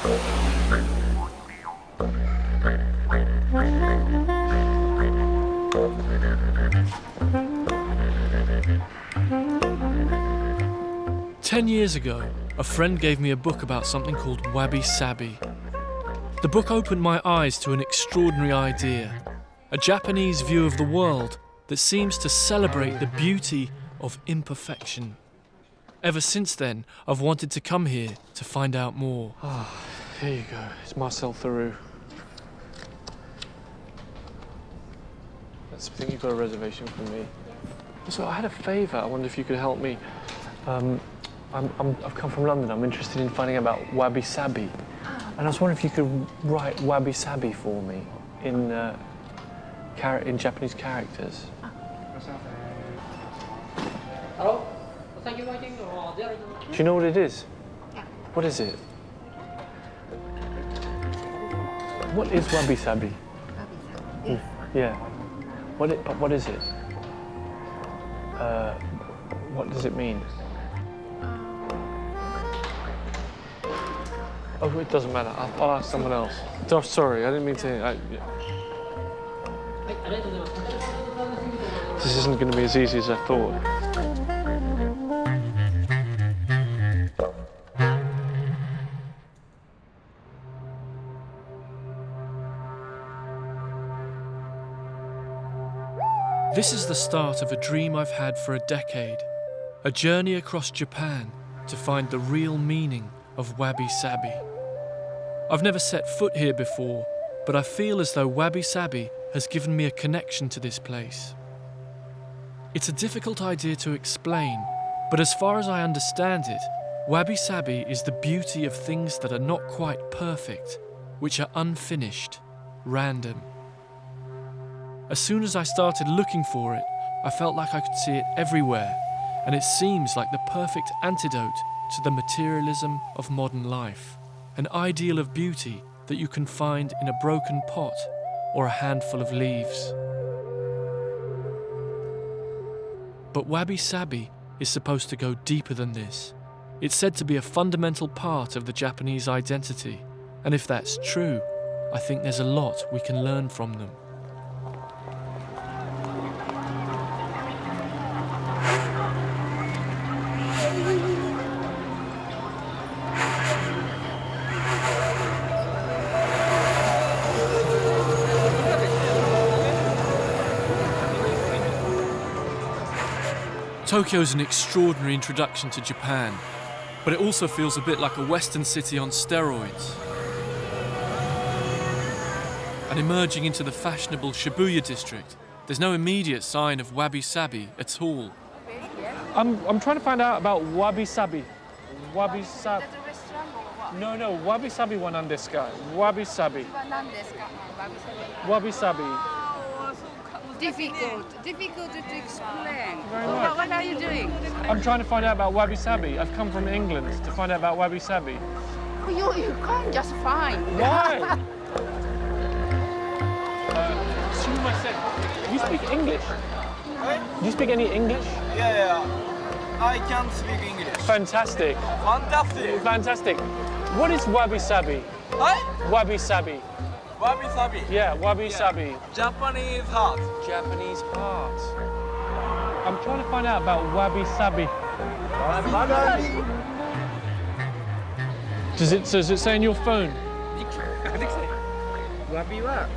Ten years ago, a friend gave me a book about something called Wabi Sabi. The book opened my eyes to an extraordinary idea, a Japanese view of the world that seems to celebrate the beauty of imperfection. Ever since then, I've wanted to come here to find out more. Here you go. It's Marcel Theroux. I think you've got a reservation for me. Also, I had a favour. I wonder if you could help me. I've come from London. I'm interested in finding out about Wabi Sabi. And I was wondering if you could write Wabi Sabi for me in Japanese characters. Hello? Do you know what it is? What is it? What is Wabi Sabi? Yeah. What is it? What does it mean? Oh, it doesn't matter. I'll ask someone else. Oh, sorry, I didn't mean to. This isn't going to be as easy as I thought. This is the start of a dream I've had for a decade. A journey across Japan to find the real meaning of Wabi Sabi. I've never set foot here before, but I feel as though Wabi Sabi has given me a connection to this place. It's a difficult idea to explain, but as far as I understand it, Wabi Sabi is the beauty of things that are not quite perfect, which are unfinished, random. As soon as I started looking for it, I felt like I could see it everywhere, and it seems like the perfect antidote to the materialism of modern life, an ideal of beauty that you can find in a broken pot or a handful of leaves. But Wabi Sabi is supposed to go deeper than this. It's said to be a fundamental part of the Japanese identity, and if that's true, I think there's a lot we can learn from them. Tokyo's an extraordinary introduction to Japan, but it also feels a bit like a Western city on steroids. And emerging into the fashionable Shibuya district, there's no immediate sign of Wabi Sabi at all. I'm trying to find out about Wabi Sabi. Wabi Sabi. No, Wabi Sabi wa nan desu ka? Wabi Sabi. Wabi Sabi. Difficult to explain. Very much. What are you doing? I'm trying to find out about Wabi Sabi. I've come from England to find out about Wabi Sabi. You can't just find. Why? You speak English? Do you speak any English? Yeah. I can speak English. Fantastic. Fantastic. What is Wabi Sabi? Wabi Sabi. Wabi Sabi. Yeah, Wabi Sabi. Japanese heart. Japanese art. I'm trying to find out about Wabi Sabi. Does it say on your phone? わびは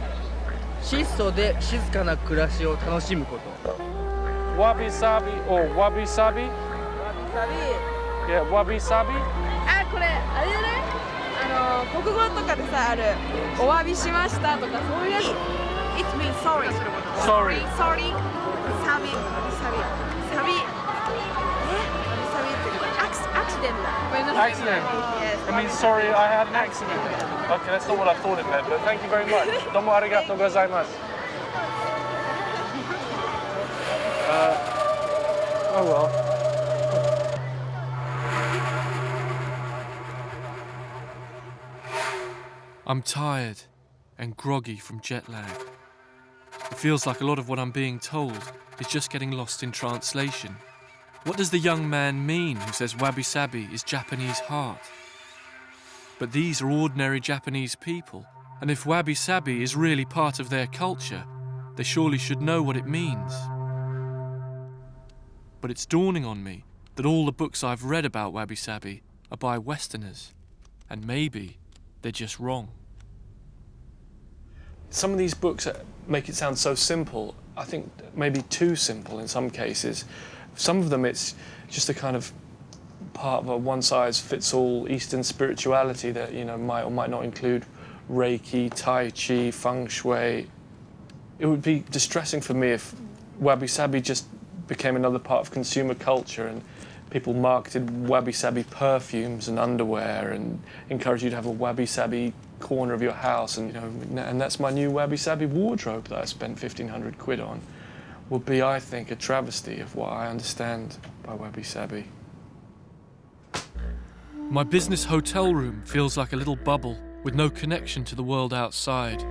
質素で静かな暮らしを楽しむこと。Wabi Sabi or Wabi Sabi? わびさび。 Yeah, Wabi Sabi. あ、これあれだね。国語とかでさあるお詫びしましたとかそういうやつ。It means sorry. Sorry. Sorry. サビ。サビってaccident だ。ごめんなさい。Accident. Yes. I mean, sorry, I had an accident. Okay, that's not what I thought it meant, but thank you very much. Domo arigatou gozaimasu. Oh well. I'm tired and groggy from jet lag. It feels like a lot of what I'm being told is just getting lost in translation. What does the young man mean who says Wabi Sabi is Japanese heart? But these are ordinary Japanese people, and if Wabi Sabi is really part of their culture, they surely should know what it means. But it's dawning on me that all the books I've read about Wabi Sabi are by Westerners, and maybe they're just wrong. Some of these books make it sound so simple, I think maybe too simple in some cases. Some of them it's just a kind of part of a one-size-fits-all Eastern spirituality that, you know, might or might not include Reiki, Tai Chi, Feng Shui. It would be distressing for me if Wabi Sabi just became another part of consumer culture and people marketed Wabi Sabi perfumes and underwear and encouraged you to have a Wabi Sabi corner of your house, and, you know, and that's my new Wabi Sabi wardrobe that I spent 1,500 quid on. Would be, I think, a travesty of what I understand by Wabi Sabi. My business hotel room feels like a little bubble with no connection to the world outside.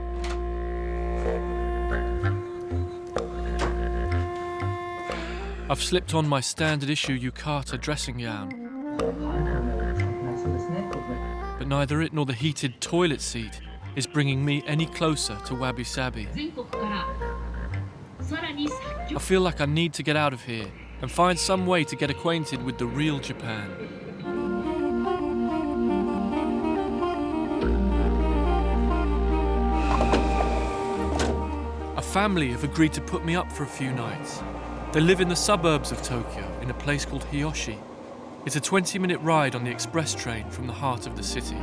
I've slipped on my standard issue yukata dressing gown, but neither it nor the heated toilet seat is bringing me any closer to Wabi Sabi. I feel like I need to get out of here and find some way to get acquainted with the real Japan. A family have agreed to put me up for a few nights. They live in the suburbs of Tokyo in a place called Hiyoshi. It's a 20-minute ride on the express train from the heart of the city.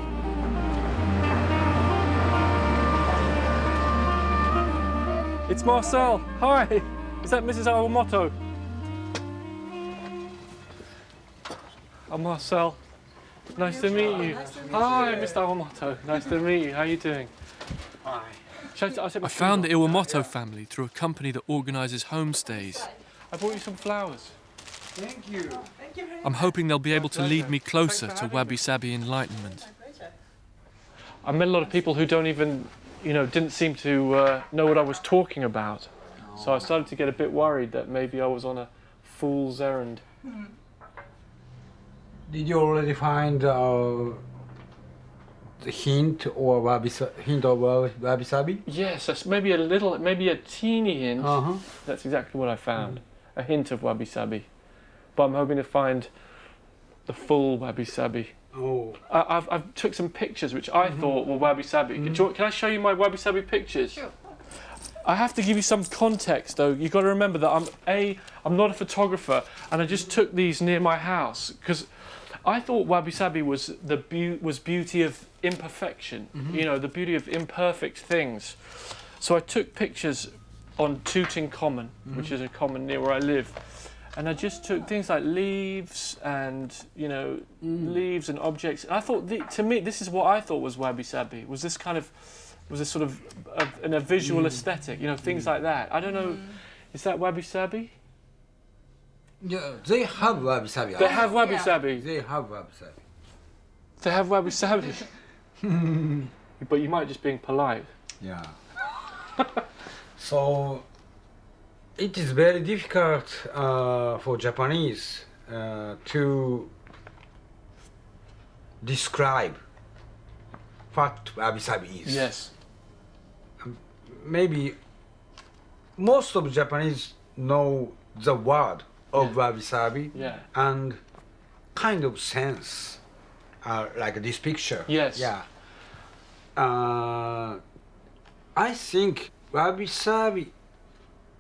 It's Marcel. Hi. Is that Mrs. Awamoto? I'm Marcel. Nice to meet you. Hi, Mr. Awamoto. Nice to meet you. How are you doing? Hi. I found the Iwamoto family through a company that organises homestays. I brought you some flowers. Thank you. I'm hoping they'll be able to lead me closer to Wabi Sabi enlightenment. I met a lot of people who don't even, didn't seem to know what I was talking about. So I started to get a bit worried that maybe I was on a fool's errand. Did you already find the hint or hint of Wabi Sabi? Yes, maybe a teeny hint. Uh-huh. That's exactly what I found. A hint of Wabi Sabi. But I'm hoping to find the full Wabi Sabi. Oh. I've took some pictures which I thought were Wabi Sabi. Can I show you my Wabi Sabi pictures? Sure. I have to give you some context though. You've got to remember that I'm not a photographer, and I just took these near my house because I thought Wabi Sabi was beauty of imperfection, the beauty of imperfect things. So I took pictures on Tooting Common, which is a common near where I live, and I just took things like leaves and leaves and objects. And I thought, to me, this is what I thought was Wabi Sabi. Was this sort of a visual aesthetic, things like that. I don't know, is that Wabi Sabi? Yeah, they have Wabi Sabi. They have Wabi Sabi. They have Wabi Sabi. They have Wabi Sabi. But you might just being polite. Yeah. So it is very difficult for Japanese to describe what Wabi Sabi is. Yes. Maybe most of Japanese know the word of Wabi Sabi and kind of sense, like this picture. Yes. Yeah. I think Wabi Sabi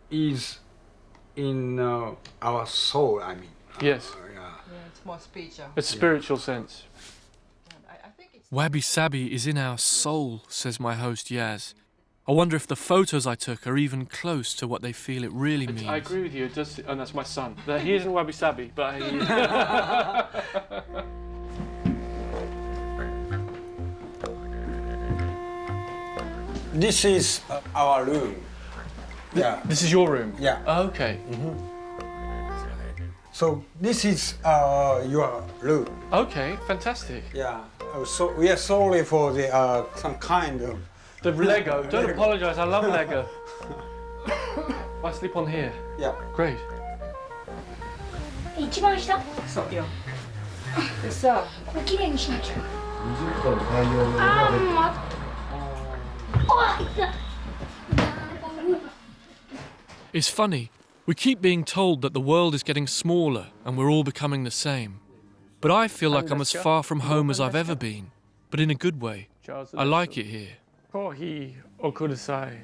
is in our soul. I mean. Yes. Yeah, it's more spiritual. A spiritual sense. I think it's Wabi Sabi is in our soul, says my host Yaz. I wonder if the photos I took are even close to what they feel it really means. I agree with you. It does. And that's my son. He isn't Wabi Sabi, but he is. This is our room. Yeah. This is your room? Yeah. Oh, okay. So this is your room. Okay, fantastic. Yeah. So we are sorry for the some kind of. The Lego. Don't apologise. I love Lego. I sleep on here. Yeah. Great. 一番下そうよ。でさ、これ綺麗にしなきゃ。It's funny, we keep being told that the world is getting smaller and we're all becoming the same. But I feel like I'm as far from home as I've ever been, but in a good way. I like it here. Coffee or kudasai?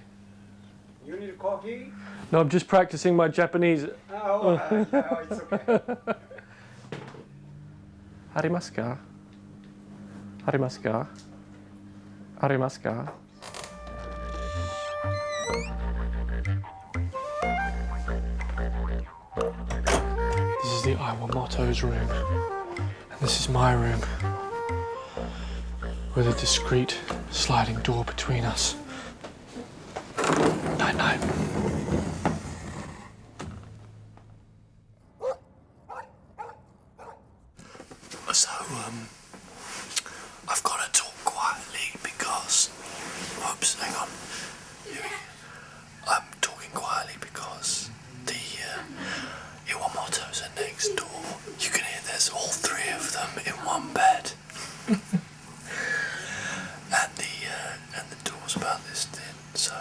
You need coffee? No, I'm just practicing my Japanese. Oh, it's okay. Arimasu ka? Arimasu ka? Arimasu ka? This is the Iwamoto's room. And this is my room. With a discreet sliding door between us. Night night. So, I've got to talk quietly because... Oops, hang on. I'm talking quietly because the Iwamotos are next door. You can hear there's all three of them in one bed. and the door's about this thin, so...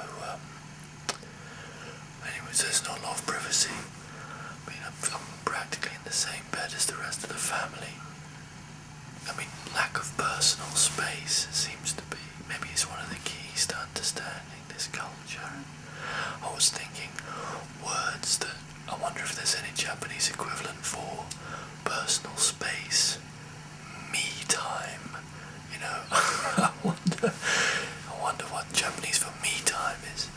anyways, there's not a lot of privacy. I mean, I'm practically in the same bed as the rest of the family. I mean, lack of personal space seems to be, maybe it's one of the keys to understanding this culture. I was thinking words that, I wonder if there's any Japanese equivalent for personal space, me time, you know. I wonder what Japanese for me time is.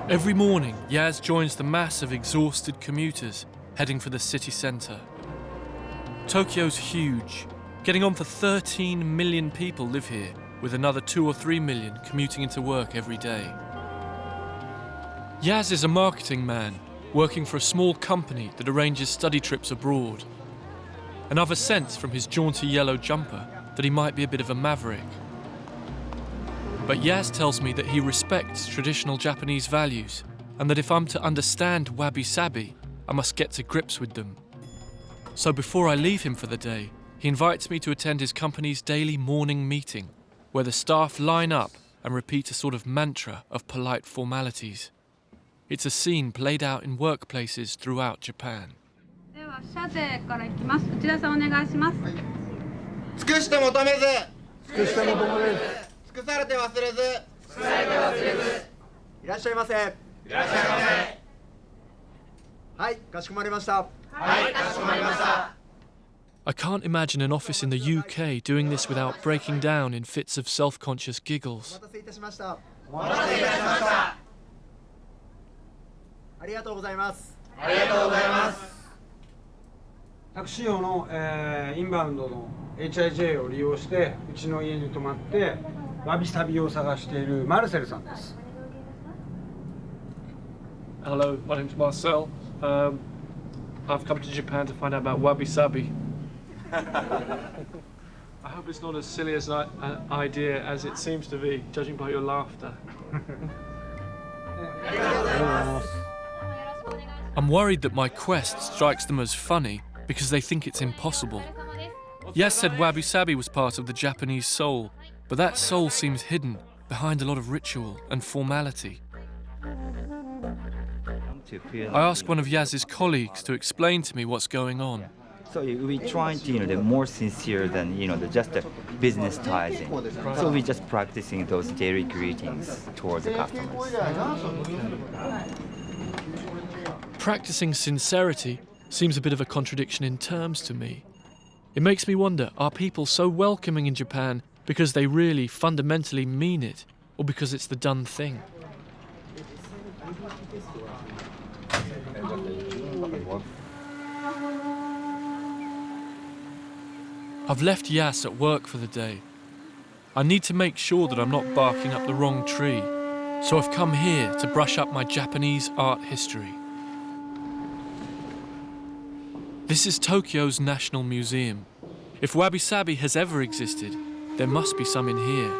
Every morning, Yaz joins the mass of exhausted commuters heading for the city centre. Tokyo's huge. Getting on for 13 million people live here, with another 2 or 3 million commuting into work every day. Yaz is a marketing man, working for a small company that arranges study trips abroad. And I've a sense from his jaunty yellow jumper that he might be a bit of a maverick. But Yaz tells me that he respects traditional Japanese values and that if I'm to understand Wabi Sabi, I must get to grips with them. So before I leave him for the day, he invites me to attend his company's daily morning meeting, where the staff line up and repeat a sort of mantra of polite formalities. It's a scene played out in workplaces throughout Japan. では射程からいきます。内田さんお願いします。尽くして求めず尽くして求めず尽くされて忘れず尽くされて忘れずいらっしゃいませいらっしゃいませはい、かしこまりましたはい、かしこまりました I can't imagine an office in the UK doing this without breaking down in fits of self-conscious お giggles. 待たせいたしましたお待たせいたしましたありがとうございますありがとうございますタクシー用の、インバウンドの HIJ を利用してうちの家に泊まってわびさびを探しているマルセルさんです。 Hello, my name's Marcel. I've come to Japan to find out about Wabi Sabi. I hope it's not as silly as an idea as it seems to be, judging by your laughter. I'm worried that my quest strikes them as funny because they think it's impossible. Yas said Wabi Sabi was part of the Japanese soul, but that soul seems hidden behind a lot of ritual and formality. I asked one of Yaz's colleagues to explain to me what's going on. So we try to, they're more sincere than, the just the business ties in. So we just practicing those daily greetings towards the customers. Practicing sincerity seems a bit of a contradiction in terms to me. It makes me wonder, are people so welcoming in Japan because they really fundamentally mean it, or because it's the done thing? I've left Yas at work for the day. I need to make sure that I'm not barking up the wrong tree, so I've come here to brush up my Japanese art history. This is Tokyo's National Museum. If Wabi Sabi has ever existed, there must be some in here.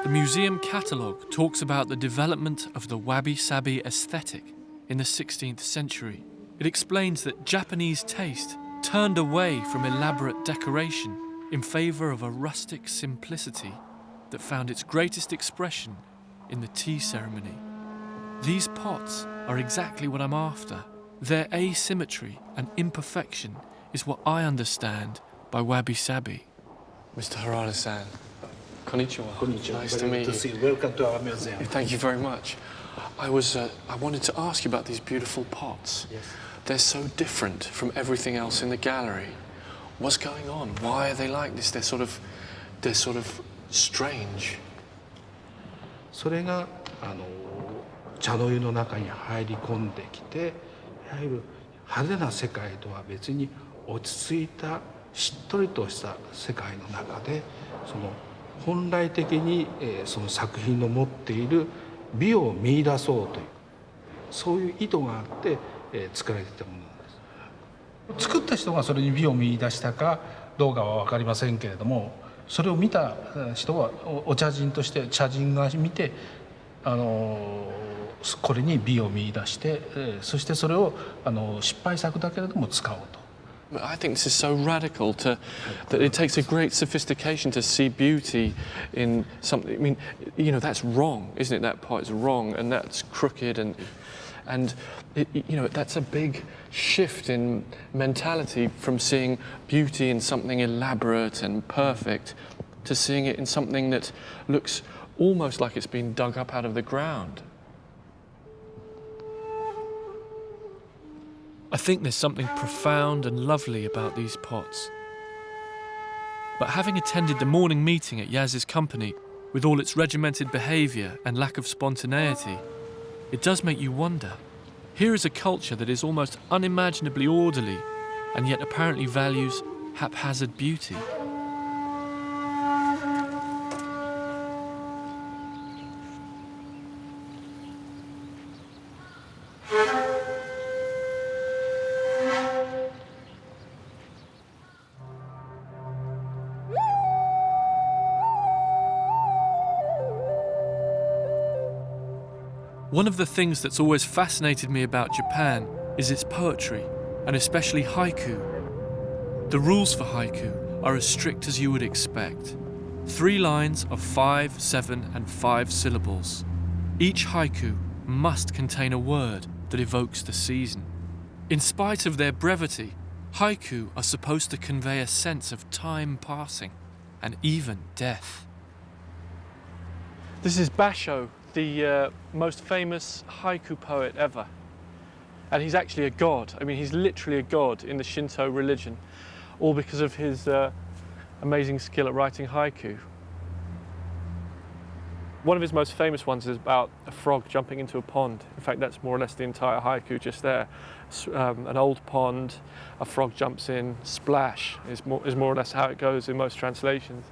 The museum catalogue talks about the development of the Wabi Sabi aesthetic in the 16th century. It explains that Japanese taste turned away from elaborate decoration in favour of a rustic simplicity that found its greatest expression in the tea ceremony. These pots are exactly what I'm after. Their asymmetry and imperfection is what I understand by Wabi Sabi. Mr. Harada-san, konnichiwa. Nice to meet you. Welcome to our museum. Thank you very much. I wanted to ask you about these beautiful pots. Yes. They're so different from everything else in the gallery. What's going on? Why are they like this? They're sort of strange. それが茶の湯の中に入り込んできて、いわゆる派手な世界とは別に落ち着いたしっとりとした世界の中で、その本来的にその作品の持っている美を見出そうという、そういう意図があって作られていたものなんです。作った人がそれに美を見出したかどうかは分かりませんけれども、それを見た人はお茶人として茶人が見てこれに美を見出して、そしてそれを失敗作だけれども使おうと。I think this is so radical that it takes a great sophistication to see beauty in something. I mean, you know, that's wrong, isn't it? That part is wrong, and that's crooked, and you know, that's a big shift in mentality from seeing beauty in something elaborate and perfect to seeing it in something that looks almost like it's been dug up out of the ground. I think there's something profound and lovely about these pots. But having attended the morning meeting at Yaz's company, with all its regimented behaviour and lack of spontaneity, it does make you wonder. Here is a culture that is almost unimaginably orderly, and yet apparently values haphazard beauty. One of the things that's always fascinated me about Japan is its poetry, and especially haiku. The rules for haiku are as strict as you would expect. 3 lines of 5, 7, and 5 syllables. Each haiku must contain a word that evokes the season. In spite of their brevity, haiku are supposed to convey a sense of time passing, and even death. This is Basho, the most famous haiku poet ever. And he's actually a god. I mean, he's literally a god in the Shinto religion, all because of his amazing skill at writing haiku. One of his most famous ones is about a frog jumping into a pond. In fact, that's more or less the entire haiku just there. An old pond, a frog jumps in, splash is more or less how it goes in most translations.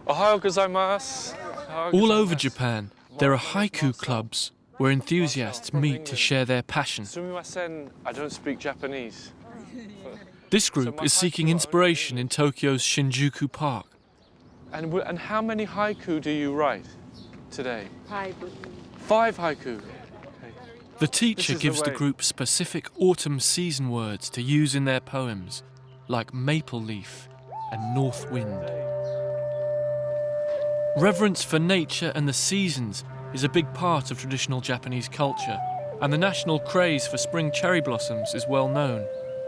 Ohayou gozaimasu. All over Japan, there are haiku clubs where enthusiasts meet to share their passion. Sumimasen, I don't speak Japanese. This group is seeking inspiration in Tokyo's Shinjuku Park. And how many haiku do you write today? 5. 5 haiku. Okay. The teacher This is gives the the way. group specific autumn season words to use in their poems, like maple leaf and north wind. Reverence for nature and the seasons is a big part of traditional Japanese culture, and the national craze for spring cherry blossoms is well known,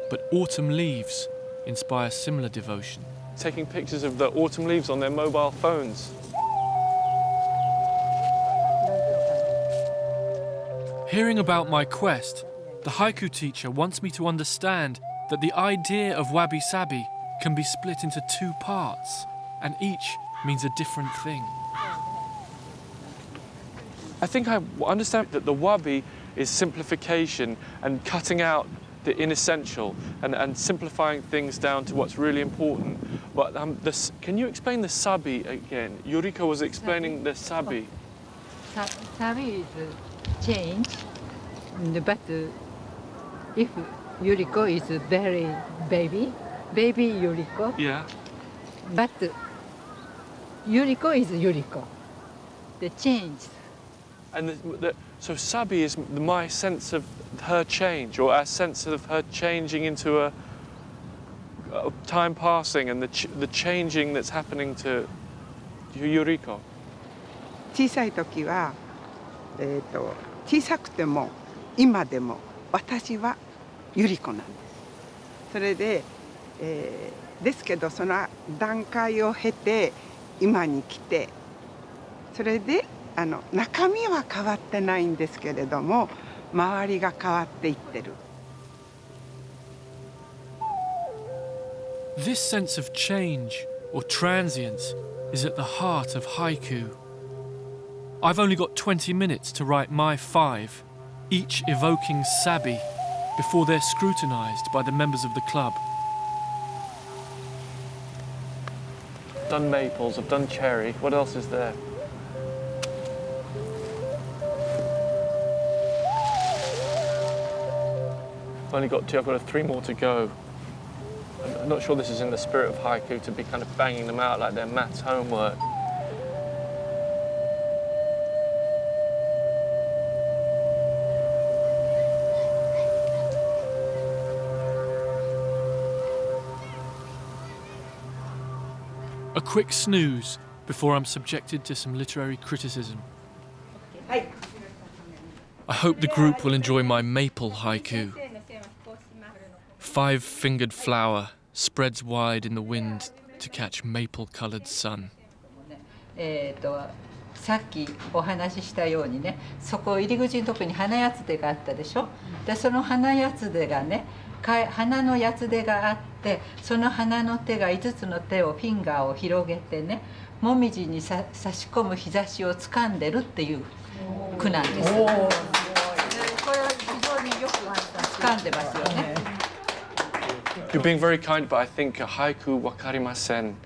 but autumn leaves inspire similar devotion. Taking pictures of the autumn leaves on their mobile phones. Hearing about my quest, the haiku teacher wants me to understand that the idea of Wabi Sabi can be split into 2 parts, and each means a different thing. I think I understand that the wabi is simplification and cutting out the inessential and simplifying things down to what's really important. But can you explain the sabi again? Yuriko was explaining the sabi. Sabi is change, but if Yuriko is very baby Yuriko, Yeah. but Yuriko is Yuriko. the change. And so Sabi is my sense of her change, or our sense of her changing into a time passing, and the changing that's happening to Yuriko. 小さい時は、小さくても今でも私はゆり子なんです。それで、ですけどその段階を経て今に来て、それで中身は変わってないんですけれども、周りが変わっていってる。This sense of change, or transience, is at the heart of haiku. I've only got 20 minutes to write my 5, each evoking sabi, before they're scrutinised by the members of the club. I've done maples, I've done cherry. What else is there? I've got 3 more to go. I'm not sure this is in the spirit of haiku to be kind of banging them out like they're maths homework. A quick snooze before I'm subjected to some literary criticism. I hope the group will enjoy my maple haiku. 5-fingered flower spreads wide in the wind to catch maple-coloured sun. さっきお話ししたようにね、そこ入り口のところに花やつでがあったでしょ。でその花やつでがね、花のやつでがあって、その花の手が5つの手をフィンガーを広げてね、もみじに差し込む日差しを掴んでるっていう句なんです。これは非常によく掴んでますよね。You're being very kind, but I think a haiku wakarimasen,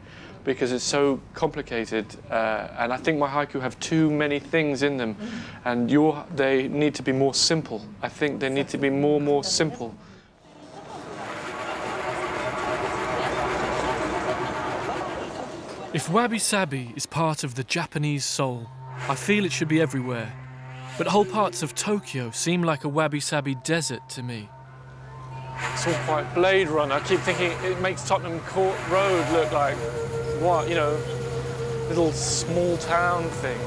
because it's so complicated, and I think my haiku have too many things in them, and they need to be more simple. I think they need to be more simple. If Wabi Sabi is part of the Japanese soul, I feel it should be everywhere. But whole parts of Tokyo seem like a Wabi Sabi desert to me. It's all quite Blade Runner. I keep thinking it makes Tottenham Court Road look like, what, little small town thing.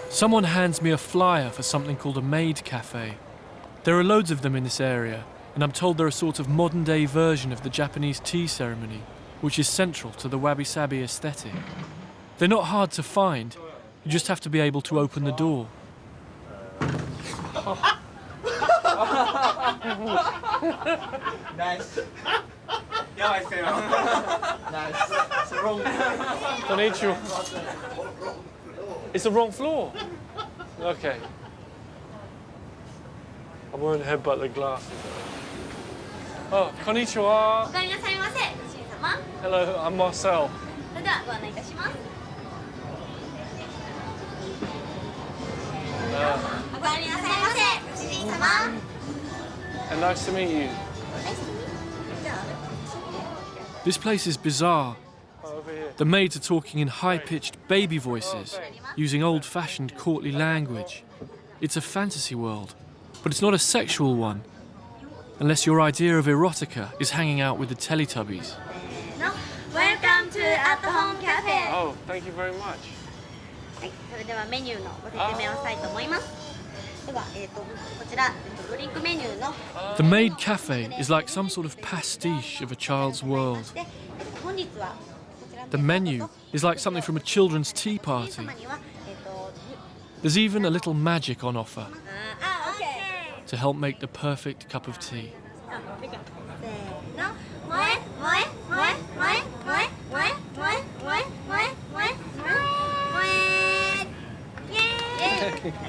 Someone hands me a flyer for something called a maid cafe. There are loads of them in this area, and I'm told they're a sort of modern-day version of the Japanese tea ceremony, which is central to the Wabi Sabi aesthetic. They're not hard to find, you just have to be able to open the door. Nice. Yeah, I say nice. It's the wrong. Konnichiwa. It's the wrong floor. Okay. I won't headbutt the glass. Oh, konnichiwa. Hello, I'm Marcel. And nice to meet you. This place is bizarre. The maids are talking in high-pitched baby voices, using old-fashioned courtly language. It's a fantasy world, but it's not a sexual one, unless your idea of erotica is hanging out with the Teletubbies. Welcome to At Home Cafe. Oh, thank you very much. それではメニューのご説明をしたいと思います。では、こちらドリンクメニューの The maid cafe is like some sort of pastiche of a child's world. 本日は The menu is like something from a children's tea party. There's even a little magic on offer to help make the perfect cup of tea.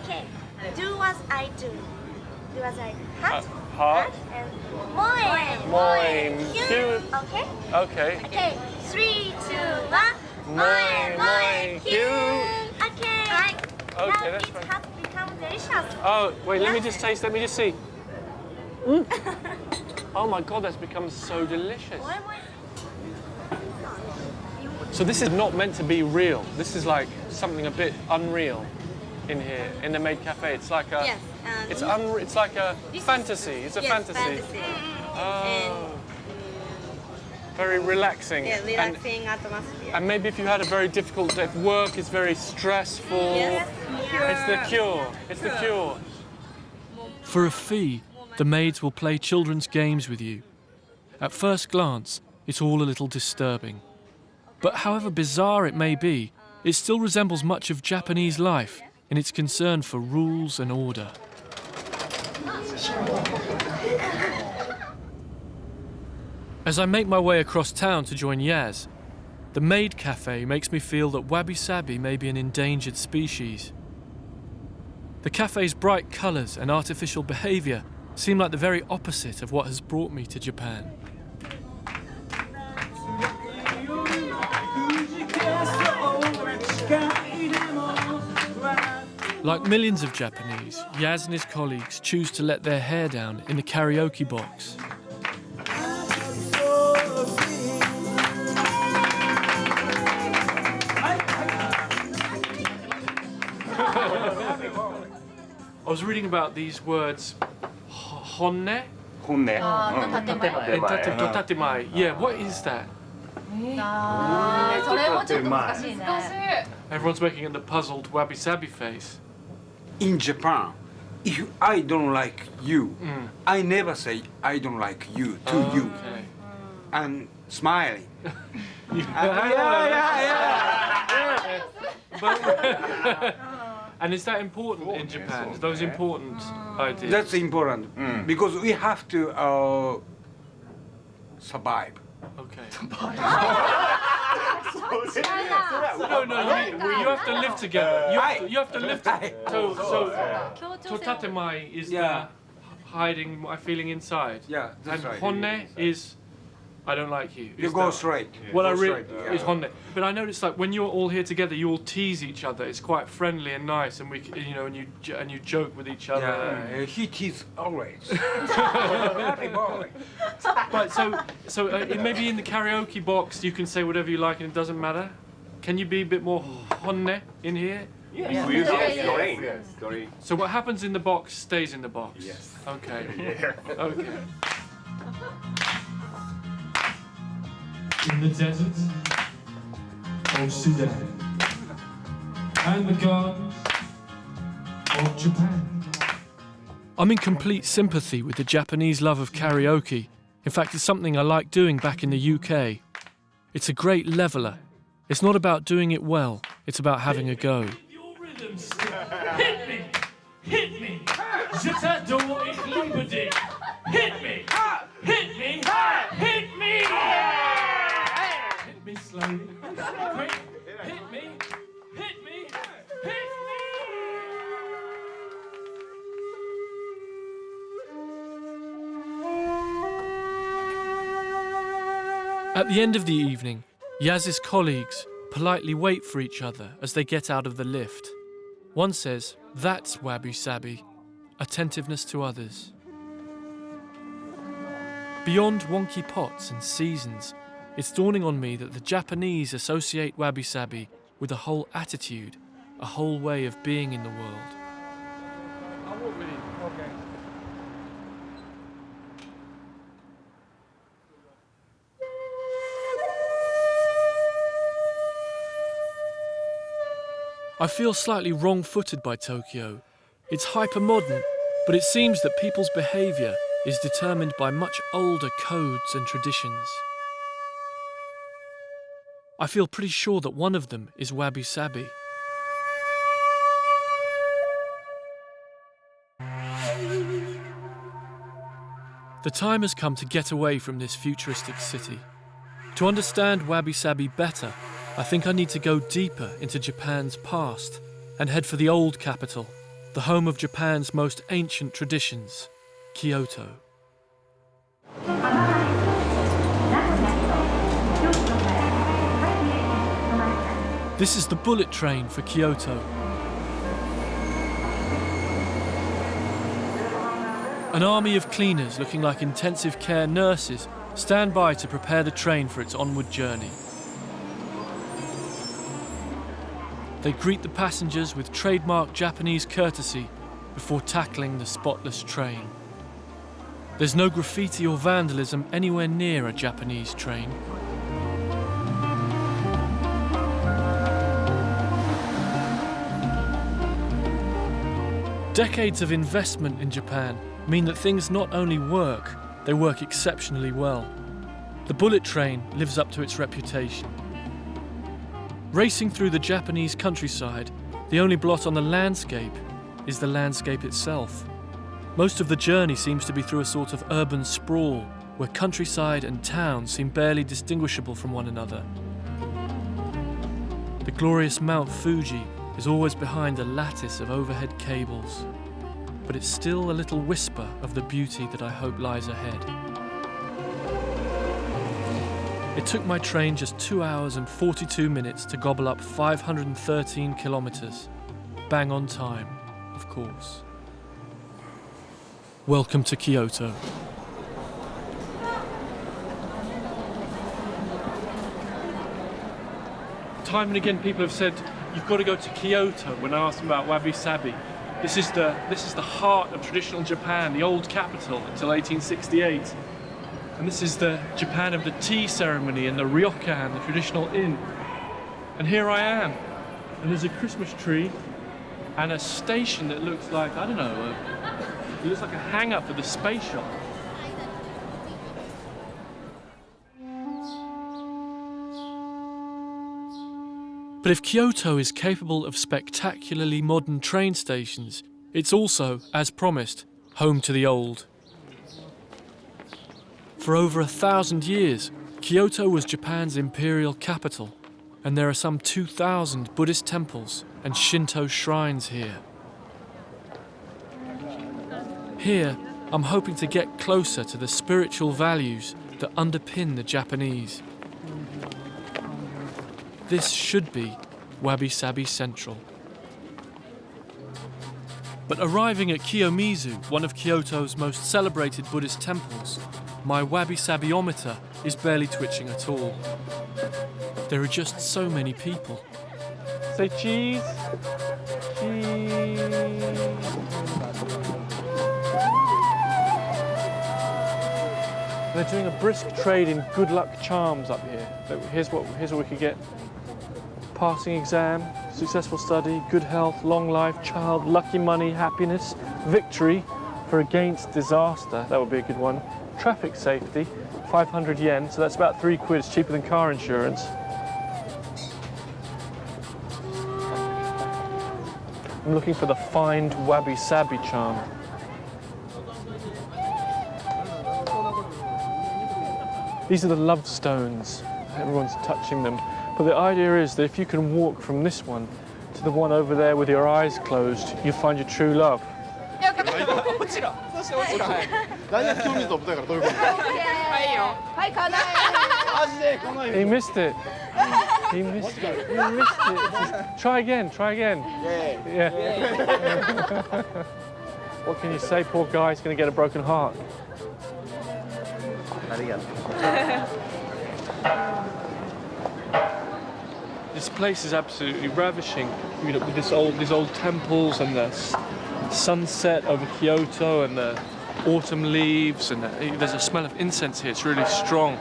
Okay, do as I do. Do as I heart, heart and moin. Cute. Okay. Okay. Okay. 3, 2, 1. Moin. Cute. Okay. Okay, now that's it fine. has become delicious. Oh, wait, let me just taste, let me just see. Oh my God, that's become so delicious. So this is not meant to be real. This is like something a bit unreal in here, in the maid cafe. It's like a, Yes, it's like a fantasy. It's a fantasy. Fantasy. Oh. Very relaxing. Yeah, relaxing atmosphere. And maybe if you had a very difficult day, if work is very stressful, Yes. it's the cure. It's the cure. For a fee, the maids will play children's games with you. At first glance, it's all a little disturbing. But however bizarre it may be, it still resembles much of Japanese life in its concern for rules and order. As I make my way across town to join Yaz, the maid cafe makes me feel that Wabi Sabi may be an endangered species. The cafe's bright colours and artificial behaviour seem like the very opposite of what has brought me to Japan. Like millions of Japanese, Yaz and his colleagues choose to let their hair down in the karaoke box. I was reading about these words, honne? Dotatemae. Yeah, what is that? Everyone's making the puzzled Wabi Sabi face. In Japan, if I don't like you, I never say I don't like you to you. Okay. And smiling. And is that important in Japan? Are those important ideas? That's important because we have to survive. Okay. No, you have to live together. You have to live together. So totatemae is the hiding my feeling inside. Yeah, that's and right. honne is I don't like you. You go straight. What I really is honne. But I noticed like when you're all here together, you all tease each other. It's quite friendly and nice, and and you joke with each other. Yeah, he teases always. But so maybe in the karaoke box you can say whatever you like and it doesn't matter. Can you be a bit more honne in here? Yes. So what happens in the box stays in the box. Yes. Okay. Okay. In the desert of Sudan and the gardens of Japan. I'm in complete sympathy with the Japanese love of karaoke. In fact, it's something I like doing back in the UK. It's a great leveller. It's not about doing it well, it's about having a go. Hit me! Hit me! Je t'adore, ich liebe dich! Hit me! Hit me! Hit me! Hit me slowly. Quick! Hit me! Hit me! Hit me! At the end of the evening, Yaz's colleagues politely wait for each other as they get out of the lift. One says, "That's Wabi Sabi," attentiveness to others. Beyond wonky pots and seasons, it's dawning on me that the Japanese associate Wabi Sabi with a whole attitude, a whole way of being in the world. I feel slightly wrong-footed by Tokyo. It's hyper-modern, but it seems that people's behaviour is determined by much older codes and traditions. I feel pretty sure that one of them is Wabi Sabi. The time has come to get away from this futuristic city. To understand Wabi Sabi better, I think I need to go deeper into Japan's past and head for the old capital, the home of Japan's most ancient traditions, Kyoto. This is the bullet train for Kyoto. An army of cleaners looking like intensive care nurses stand by to prepare the train for its onward journey. They greet the passengers with trademark Japanese courtesy before tackling the spotless train. There's no graffiti or vandalism anywhere near a Japanese train. Decades of investment in Japan mean that things not only work, they work exceptionally well. The bullet train lives up to its reputation. Racing through the Japanese countryside, the only blot on the landscape is the landscape itself. Most of the journey seems to be through a sort of urban sprawl, where countryside and town seem barely distinguishable from one another. The glorious Mount Fuji is always behind a lattice of overhead cables, but it's still a little whisper of the beauty that I hope lies ahead. It took my train just 2 hours and 42 minutes to gobble up 513 kilometers. Bang on time, of course. Welcome to Kyoto. Time and again people have said, you've got to go to Kyoto when I asked them about Wabi Sabi. This is the heart of traditional Japan, the old capital until 1868. And this is the Japan of the tea ceremony and the ryokan, the traditional inn. And here I am. And there's a Christmas tree and a station that looks like, I don't know, it looks like a hang-up for the space shuttle. But if Kyoto is capable of spectacularly modern train stations, it's also, as promised, home to the old. For over 1,000 years, Kyoto was Japan's imperial capital, and there are some 2,000 Buddhist temples and Shinto shrines here. Here, I'm hoping to get closer to the spiritual values that underpin the Japanese. This should be Wabi Sabi Central. But arriving at Kiyomizu, one of Kyoto's most celebrated Buddhist temples, my Wabi Sabi-ometer is barely twitching at all. There are just so many people. Say cheese. Cheese. They're doing a brisk trade in good luck charms up here. Here's what we could get. Passing exam, successful study, good health, long life, child, lucky money, happiness, victory for against disaster. That would be a good one. Traffic safety, 500 yen, so that's about 3 quid, it's cheaper than car insurance. I'm looking for the Find Wabi Sabi charm. These are the love stones. Everyone's touching them. But the idea is that if you can walk from this one to the one over there with your eyes closed, you find your true love. He missed it. He missed it. He missed it. Try again. Try again. Yeah. What can you say? Poor guy's going to get a broken heart. This place is absolutely ravishing. You know, with these old temples and the sunset over Kyoto and the autumn leaves, and there's a smell of incense here. It's really strong.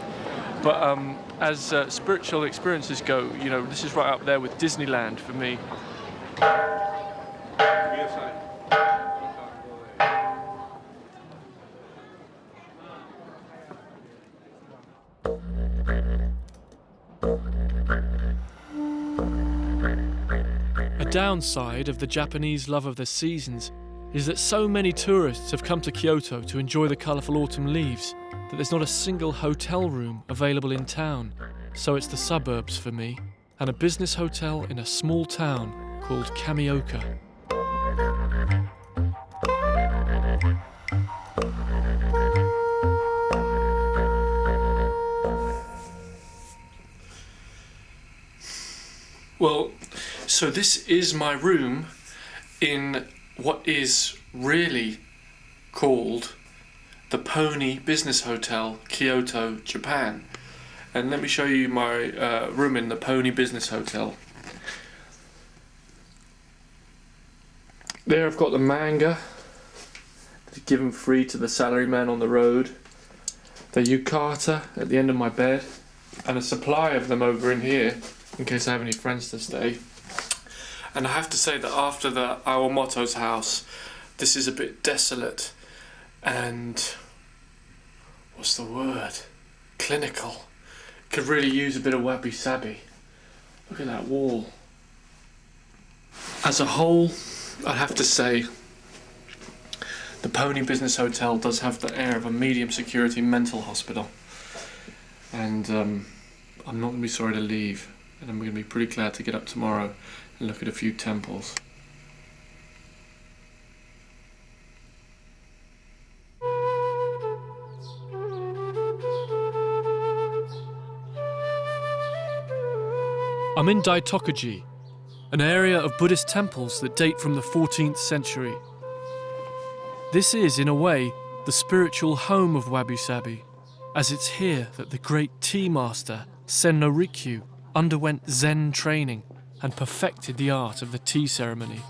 But as spiritual experiences go, you know, this is right up there with Disneyland for me. A downside of the Japanese love of the seasons is that so many tourists have come to Kyoto to enjoy the colourful autumn leaves that there's not a single hotel room available in town. So it's the suburbs for me, and a business hotel in a small town called Kamioka. Well, so this is my room in what is really called the Pony Business Hotel, Kyoto, Japan. And let me show you my room in the Pony Business Hotel. There I've got the manga, given free to the salaryman on the road. The yukata at the end of my bed, and a supply of them over in here, in case I have any friends to stay. And I have to say that after the Awamoto's house, this is a bit desolate and, what's the word? Clinical. Could really use a bit of Wabi Sabi. Look at that wall. As a whole, I'd have to say the Pony Business Hotel does have the air of a medium security mental hospital. And I'm not going to be sorry to leave. And I'm going to be pretty glad to get up tomorrow and look at a few temples. I'm in Daitokuji, an area of Buddhist temples that date from the 14th century. This is, in a way, the spiritual home of Wabi Sabi, as it's here that the great tea master, Senno Rikyu, underwent Zen training and perfected the art of the tea ceremony.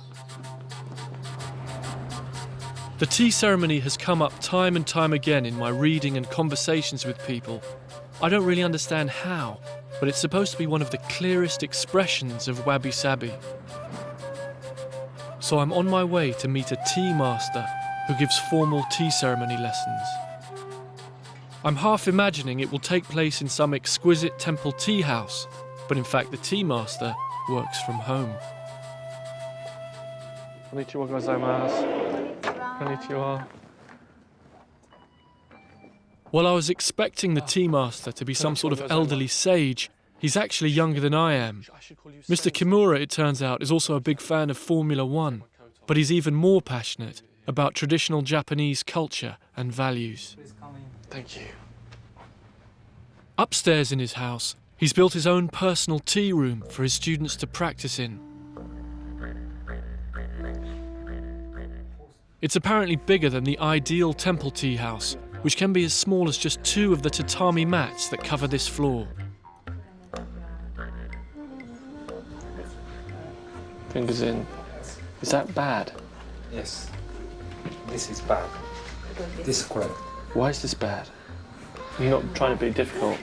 The tea ceremony has come up time and time again in my reading and conversations with people. I don't really understand how, but it's supposed to be one of the clearest expressions of Wabi Sabi. So I'm on my way to meet a tea master who gives formal tea ceremony lessons. I'm half imagining it will take place in some exquisite temple tea house, but in fact the tea master works from home. Konnichiwa gozaimasu. Konnichiwa. While I was expecting the tea master to be some sort of elderly sage, he's actually younger than I am. Mr. Kimura, it turns out, is also a big fan of Formula One, but he's even more passionate about traditional Japanese culture and values. Thank you. Upstairs in his house, he's built his own personal tea room for his students to practice in. It's apparently bigger than the ideal temple tea house, which can be as small as just 2 of the tatami mats that cover this floor. Fingers in. Is that bad? Yes. This is bad. This is correct. Why is this bad? You're not trying to be difficult.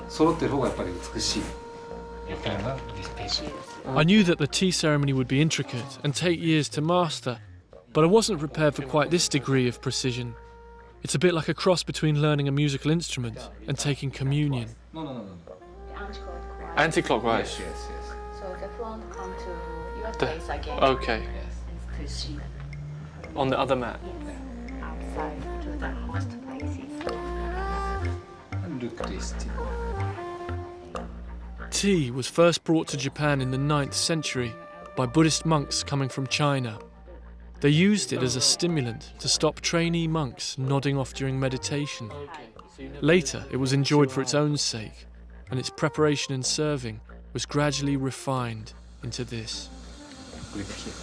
揃ってる方がやっぱり美しい。 I knew that the tea ceremony would be intricate and take years to master, but I wasn't prepared for quite this degree of precision. It's a bit like a cross between learning a musical instrument and taking communion. No. Anti-clockwise? Yes. So the front come to your face again. Okay. Yes. On the other mat? Outside to the host places. Look this tea. Tea was first brought to Japan in the 9th century by Buddhist monks coming from China. They used it as a stimulant to stop trainee monks nodding off during meditation. Later, it was enjoyed for its own sake, and its preparation and serving was gradually refined into this. Grip here.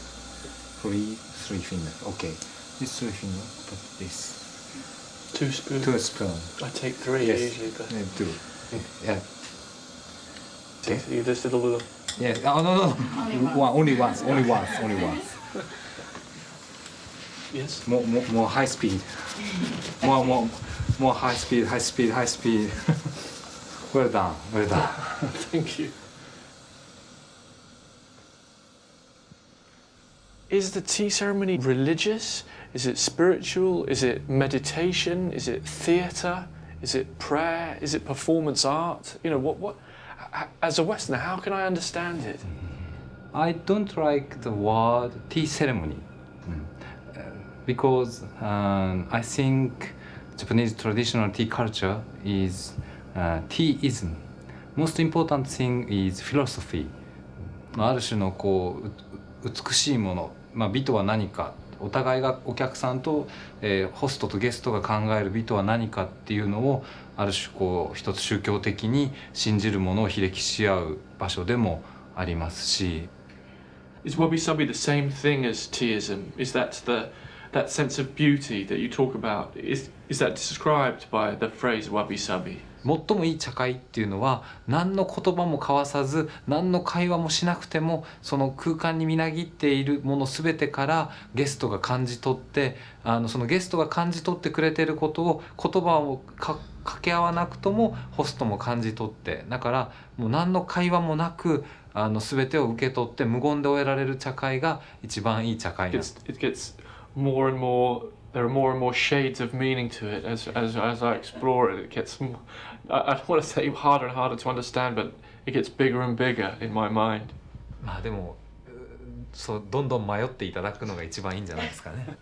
3 fingers. Okay. This 3 fingers. Put this. 2 spoons? 2 spoons. I take 3 yes. usually, but... Yeah, 2. Yeah. Okay. You just did a little... Yes. Oh, no. Only once. Yes. More high speed. More high speed. Well done. Thank you. Is the tea ceremony religious? Is it spiritual? Is it meditation? Is it theatre? Is it prayer? Is it performance art? You know, what as a Westerner, how can I understand it? I don't like the word tea ceremony because I think Japanese traditional tea culture is teaism. Most important thing is philosophy. ある種のこう美しいもの、美とは何か、お互いがお客さんと、ホストとゲストが考える美とは何かっていうのをある種こう一つ宗教的に信じるものをひれきし合う場所でもありますし。Is Wabi Sabi the same thing as teaism? Is that that sense of beauty that you talk about? Is that described by the phrase Wabi Sabi? 最もいい茶会っていうのは何の言葉も交わさず何の会話もしなくてもその空間にみなぎっているもの全てからゲストが感じ取ってそのゲストが感じ取ってくれていることを言葉を掛け合わなくともホストも感じ取ってだからもう何の会話もなく全てを受け取って無言で終えられる茶会が一番いい茶会なんです。It gets more and more. There are more and more shades of meaning to it as I explore it. It gets, I don't want to say harder and harder to understand, but it gets bigger and bigger in my mind. まあでもそうどんどん迷っていただくのが一番いいんじゃないですかね。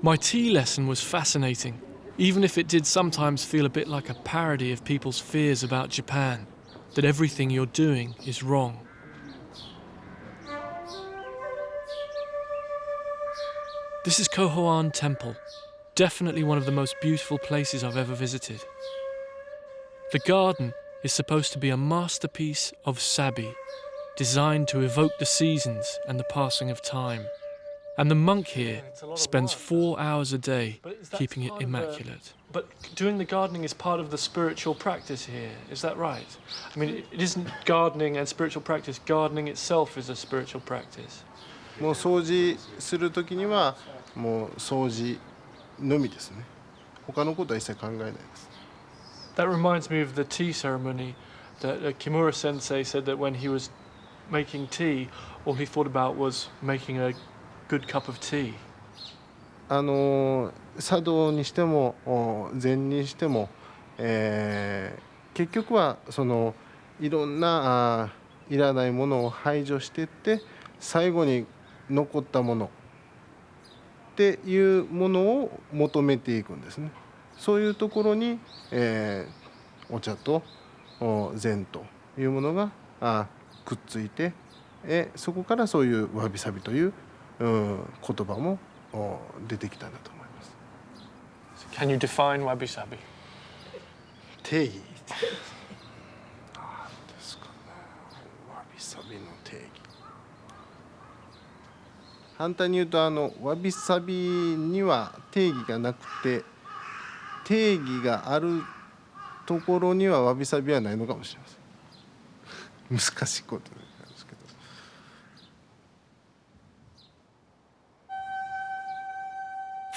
My tea lesson was fascinating, even if it did sometimes feel a bit like a parody of people's fears about Japan, that everything you're doing is wrong. This is Kohoan Temple, definitely one of the most beautiful places I've ever visited. The garden is supposed to be a masterpiece of sabi, designed to evoke the seasons and the passing of time. And the monk here spends 4 hours a day keeping it immaculate. But doing the gardening is part of the spiritual practice here, is that right? I mean, it isn't gardening and spiritual practice, gardening itself is a spiritual practice. もう掃除する時にはもう掃除のみですね。他のことは一切考えないです。That reminds me of the tea ceremony that Kimura sensei said that when he was making tea, all he thought about was making a good cup of tea. 茶道にしても禅にしても、結局はそのいろんないらないものを排除していって最後に残ったものっていうものを求めていくんですね。そういうところに、お茶と禅というものがくっついて、そこからそういうわびさびという言葉も出てきたんだと思います。Can you define Wabi Sabi? 定義なんですかね。わびさびの定義。反対に言うとわびさびには定義がなくて定義があるところにはわびさびはないのかもしれません。難しいことなんですけど。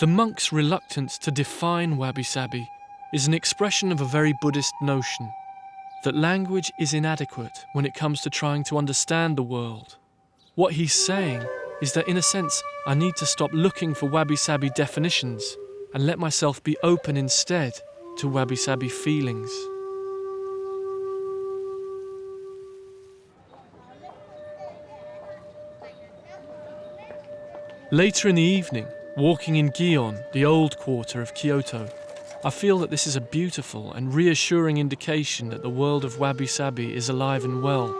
The monk's reluctance to define Wabi Sabi is an expression of a very Buddhist notion that language is inadequate when it comes to trying to understand the world. What he's saying is that in a sense I need to stop looking for Wabi Sabi definitions and let myself be open instead to Wabi Sabi feelings. Later in the evening, walking in Gion, the old quarter of Kyoto, I feel that this is a beautiful and reassuring indication that the world of Wabi Sabi is alive and well.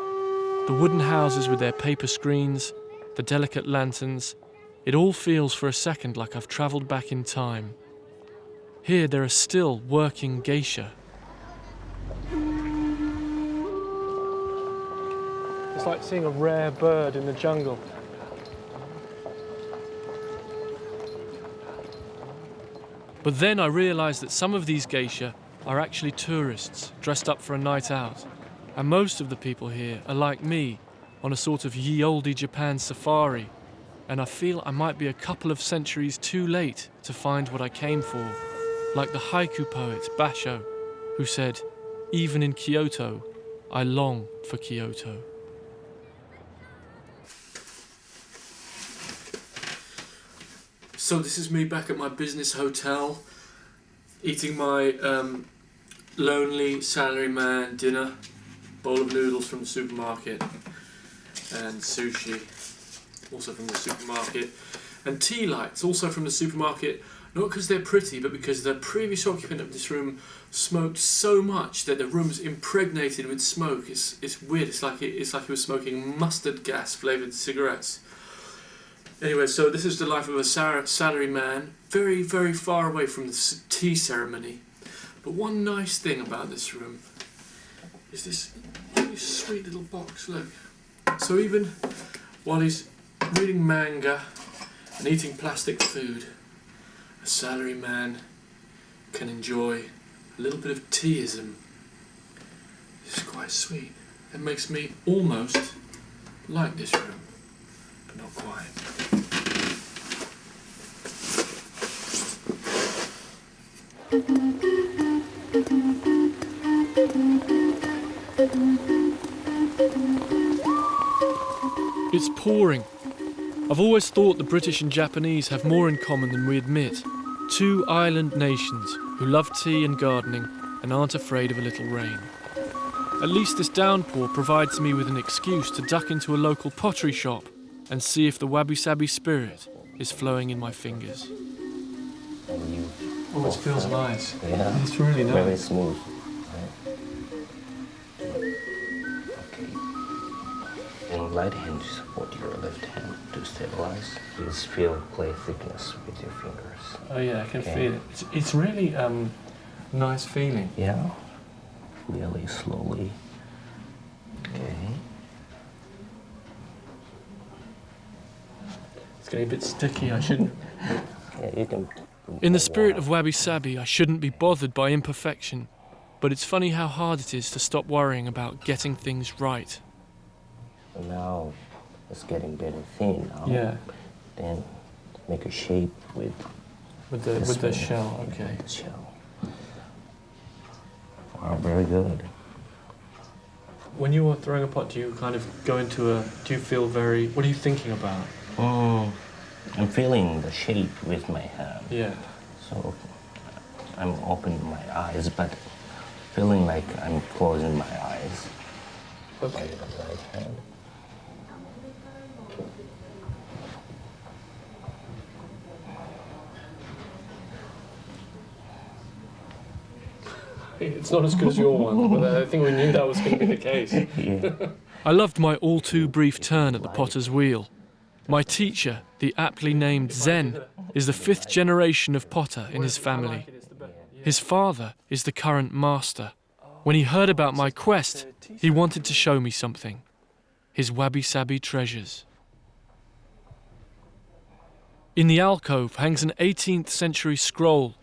The wooden houses with their paper screens, the delicate lanterns, it all feels for a second like I've travelled back in time. Here there are still working geisha. It's like seeing a rare bird in the jungle. But then I realised that some of these geisha are actually tourists dressed up for a night out. And most of the people here are like me, on a sort of ye olde Japan safari. And I feel I might be a couple of centuries too late to find what I came for. Like the haiku poet Basho, who said, "Even in Kyoto, I long for Kyoto." So this is me back at my business hotel, eating my lonely salaryman dinner, bowl of noodles from the supermarket, and sushi, also from the supermarket, and tea lights, also from the supermarket, not because they're pretty, but because the previous occupant of this room smoked so much that the room's impregnated with smoke. It's weird, it's like he was smoking mustard gas flavoured cigarettes. Anyway, so this is the life of a salary man, very, very far away from the tea ceremony. But one nice thing about this room is this really sweet little box, look. So even while he's reading manga and eating plastic food, a salary man can enjoy a little bit of teaism. It's quite sweet. It makes me almost like this room, but not quite. It's pouring. I've always thought the British and Japanese have more in common than we admit. Two island nations who love tea and gardening and aren't afraid of a little rain. At least this downpour provides me with an excuse to duck into a local pottery shop and see if the Wabi Sabi spirit is flowing in my fingers. Oh, it feels nice. Yeah. It's really nice. Very smooth. Right hand to support your left hand to stabilize. Please feel clay thickness with your fingers. Oh yeah, I can feel it. It's really nice feeling. Yeah. Really slowly. Okay. It's getting a bit sticky, I shouldn't. Yeah, you can. In the spirit of Wabi Sabi, I shouldn't be bothered by imperfection, but it's funny how hard it is to stop worrying about getting things right. Now it's getting very thin now. Yeah. Then make a shape with the shell. Okay. With the shell. Wow, very good. When you are throwing a pot, do you kind of go into do you feel very, what are you thinking about? Oh, I'm feeling the shape with my hand. Yeah. So I'm opening my eyes, but feeling like I'm closing my eyes. Okay. With the right hand. It's not as good as your one, but I think we knew that was going to be the case. Yeah. I loved my all too brief turn at the potter's wheel. My teacher, the aptly named Zen, is the 5th generation of potter in his family. His father is the current master. When he heard about my quest, he wanted to show me something. His Wabi Sabi treasures. In the alcove hangs an 18th century scroll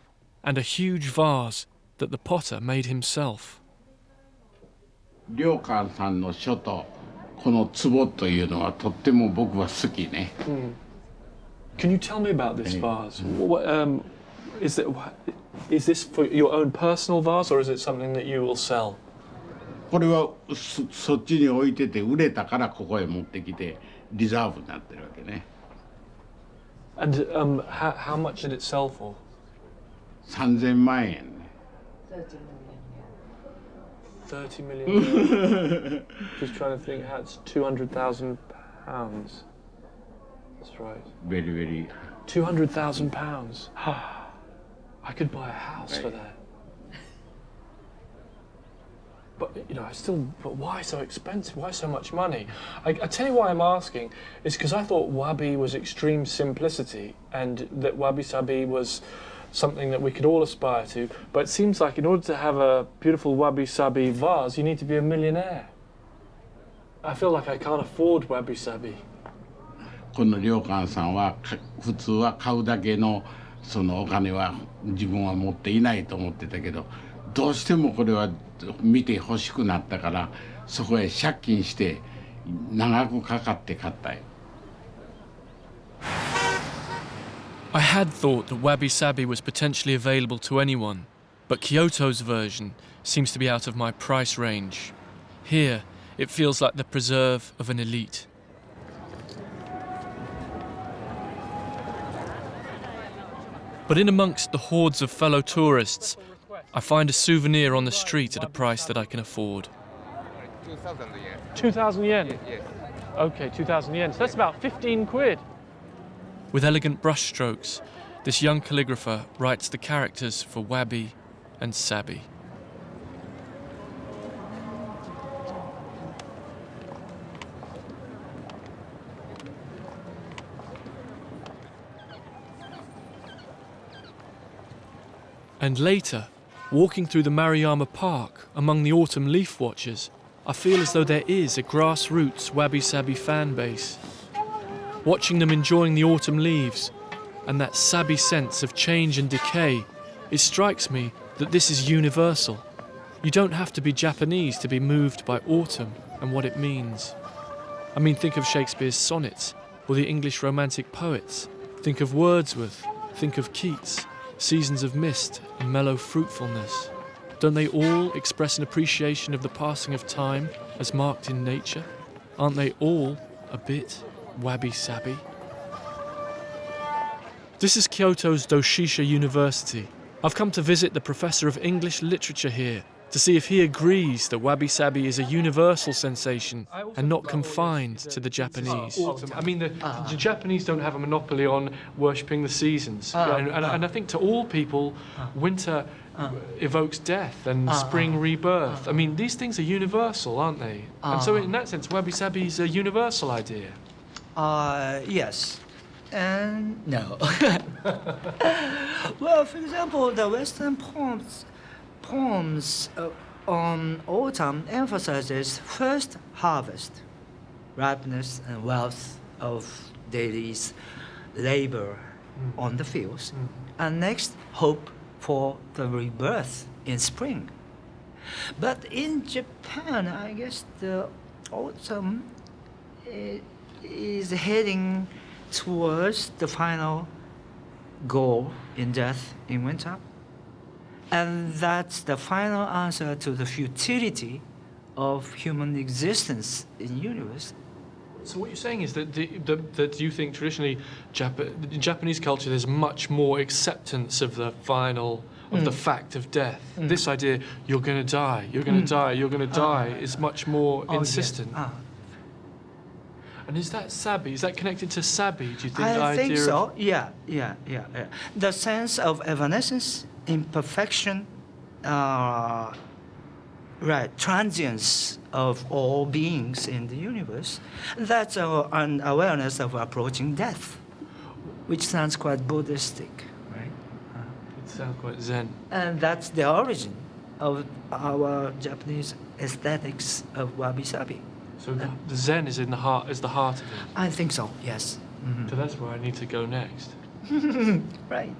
and a huge vase that the potter made himself. 良寛さんの書とこの壺というのはとっても僕は好きね。Can you tell me about this vase? Is this for your own personal vase, or is it something that you will sell? これはそっちに置いてて売れたからここへ持ってきてリザーブになってるわけね。And how much did it sell for? 3000万円ね。 30 million. Just trying to think how it's 200,000 pounds. That's right. Very, very. 200,000 pounds. I could buy a house for that. But but why so expensive? Why so much money? I tell you why I'm asking is because I thought Wabi was extreme simplicity and that Wabi Sabi was something that we could all aspire to, but it seems like in order to have a beautiful Wabi Sabi vase, you need to be a millionaire. I feel like I can't afford Wabi Sabi. この良寛さんは普通は買うだけのそのお金は自分は持っていないと思ってたけど、どうしてもこれは見て欲しくなったからそこへ借金して長くかかって買ったよ。I had thought that Wabi Sabi was potentially available to anyone, but Kyoto's version seems to be out of my price range. Here, it feels like the preserve of an elite. But in amongst the hordes of fellow tourists, I find a souvenir on the street at a price that I can afford. 2,000 yen? Yes. Okay, 2,000 yen. So that's about 15 quid. With elegant brushstrokes, this young calligrapher writes the characters for Wabi and Sabi. And later, walking through the Maruyama Park among the autumn leaf watchers, I feel as though there is a grassroots Wabi Sabi fan base. Watching them enjoying the autumn leaves and that Sabi sense of change and decay it strikes me that this is universal. You don't have to be Japanese to be moved by autumn and what it means. I mean, think of Shakespeare's sonnets, or the English romantic poets. Think of Wordsworth, think of Keats, seasons of mist and mellow fruitfulness. Don't they all express an appreciation of the passing of time as marked in nature? Aren't they all a bit Wabi Sabi? This is Kyoto's Doshisha University. I've come to visit the professor of English literature here to see if he agrees that Wabi Sabi is a universal sensation and not confined to the Japanese. I mean, the Japanese don't have a monopoly on worshipping the seasons. And I think to all people, winter evokes death and spring rebirth. I mean, these things are universal, aren't they? And so in that sense, Wabi Sabi is a universal idea. Yes. And no. Well, for example, the Western poems on autumn emphasizes first harvest, ripeness and wealth of daily labor on the fields, and next hope for the rebirth in spring. But in Japan, I guess the autumn is heading towards the final goal in death in winter. And that's the final answer to the futility of human existence in the universe. So what you're saying is that that you think traditionally in Japanese culture there's much more acceptance of the final, of the fact of death. This idea, you're going to die, you're going to die, you're going to die, is much more insistent. Yes. And is that Sabi? Is that connected to Sabi, do you think? I think so. Yeah. The sense of evanescence, imperfection, transience of all beings in the universe. That's an awareness of approaching death, which sounds quite Buddhistic, right? It sounds quite Zen. And that's the origin of our Japanese aesthetics of Wabi Sabi. So the Zen is the heart of it? I think so, yes. So that's where I need to go next. Right.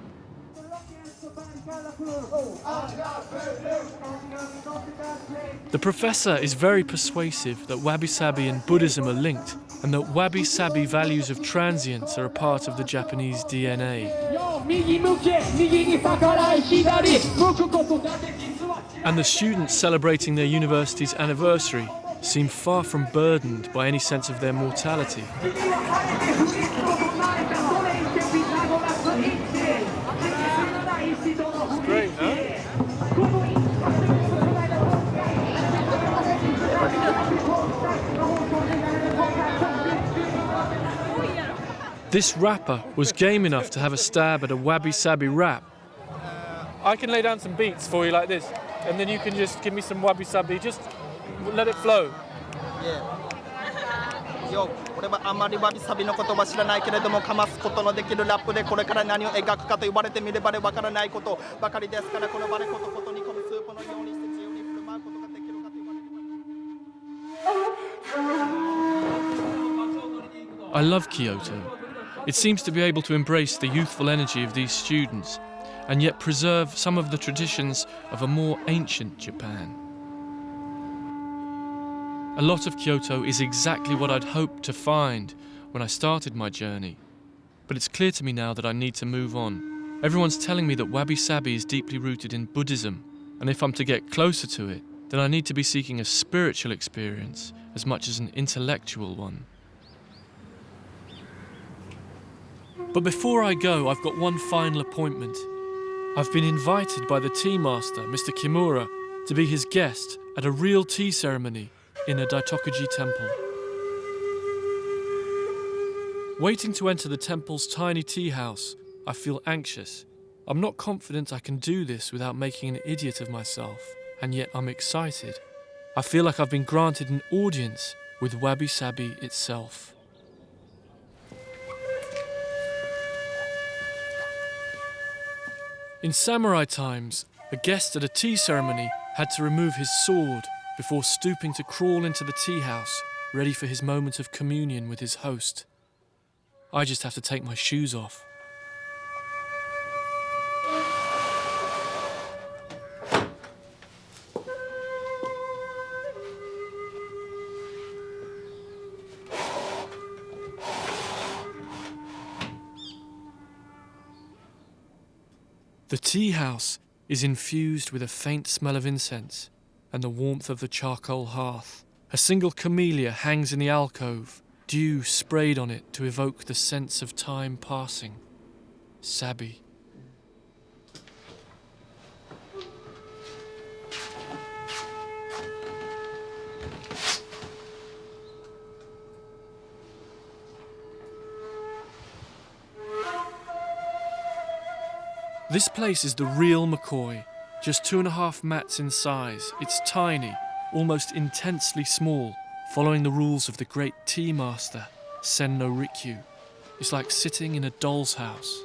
The professor is very persuasive that Wabi Sabi and Buddhism are linked, and that Wabi Sabi values of transience are a part of the Japanese DNA. And the students celebrating their university's anniversary seem far from burdened by any sense of their mortality. Great, huh? This rapper was game enough to have a stab at a Wabi Sabi rap. I can lay down some beats for you like this, and then you can just give me some Wabi Sabi, just let it flow. Yeah. 俺はあまりわびさびの言葉知らないけれどもかますことのできるラップでこれから何を描くかと言われてみればわからないことばかりですからこの場でことこと煮込むスープのようにして自由に振る舞うことができるかと言われて I love Kyoto. It seems to be able to embrace the youthful energy of these students and yet preserve some of the traditions of a more ancient Japan. A lot of Kyoto is exactly what I'd hoped to find when I started my journey. But it's clear to me now that I need to move on. Everyone's telling me that Wabi Sabi is deeply rooted in Buddhism, and if I'm to get closer to it, then I need to be seeking a spiritual experience as much as an intellectual one. But before I go, I've got one final appointment. I've been invited by the tea master, Mr. Kimura, to be his guest at a real tea ceremony in a Daitokuji temple. Waiting to enter the temple's tiny tea house, I feel anxious. I'm not confident I can do this without making an idiot of myself, and yet I'm excited. I feel like I've been granted an audience with Wabi Sabi itself. In samurai times, a guest at a tea ceremony had to remove his sword before stooping to crawl into the tea house, ready for his moment of communion with his host. I just have to take my shoes off. The tea house is infused with a faint smell of incense and the warmth of the charcoal hearth. A single camellia hangs in the alcove, dew sprayed on it to evoke the sense of time passing. Sabi. This place is the real McCoy, just 2.5 mats in size. It's tiny, almost intensely small, following the rules of the great tea master, Sen no Rikyu. It's like sitting in a doll's house.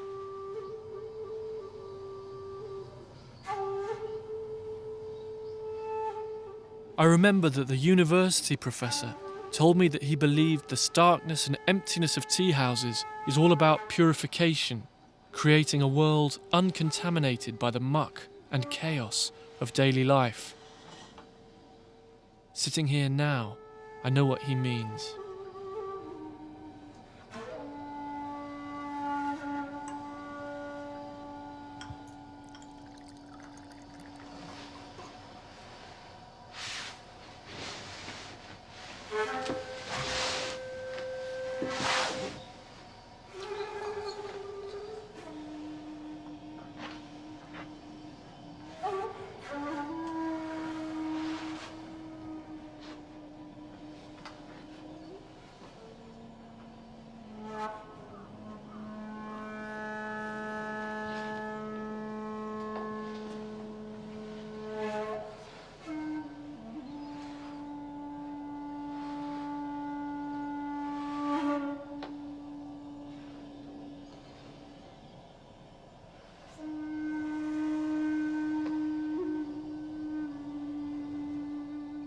I remember that the university professor told me that he believed the starkness and emptiness of tea houses is all about purification, creating a world uncontaminated by the muck and chaos of daily life. Sitting here now, I know what he means.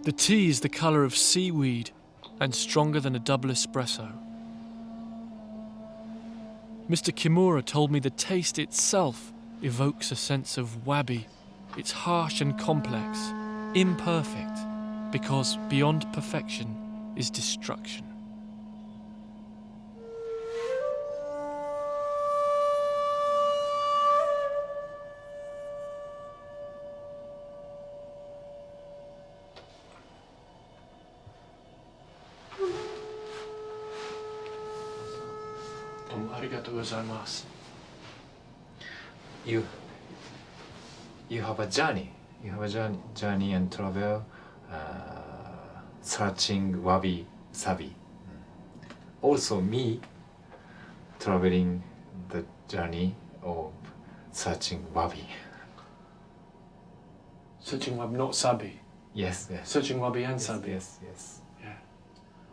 The tea is the colour of seaweed and stronger than a double espresso. Mr. Kimura told me the taste itself evokes a sense of wabi. It's harsh and complex, imperfect, because beyond perfection is destruction. You have a journey. You have a journey and travel, searching Wabi Sabi. Also me, traveling the journey of searching Wabi. Searching Wabi, not Sabi. Yes, yes. Searching Wabi and Sabi. Yes, yes. Yeah.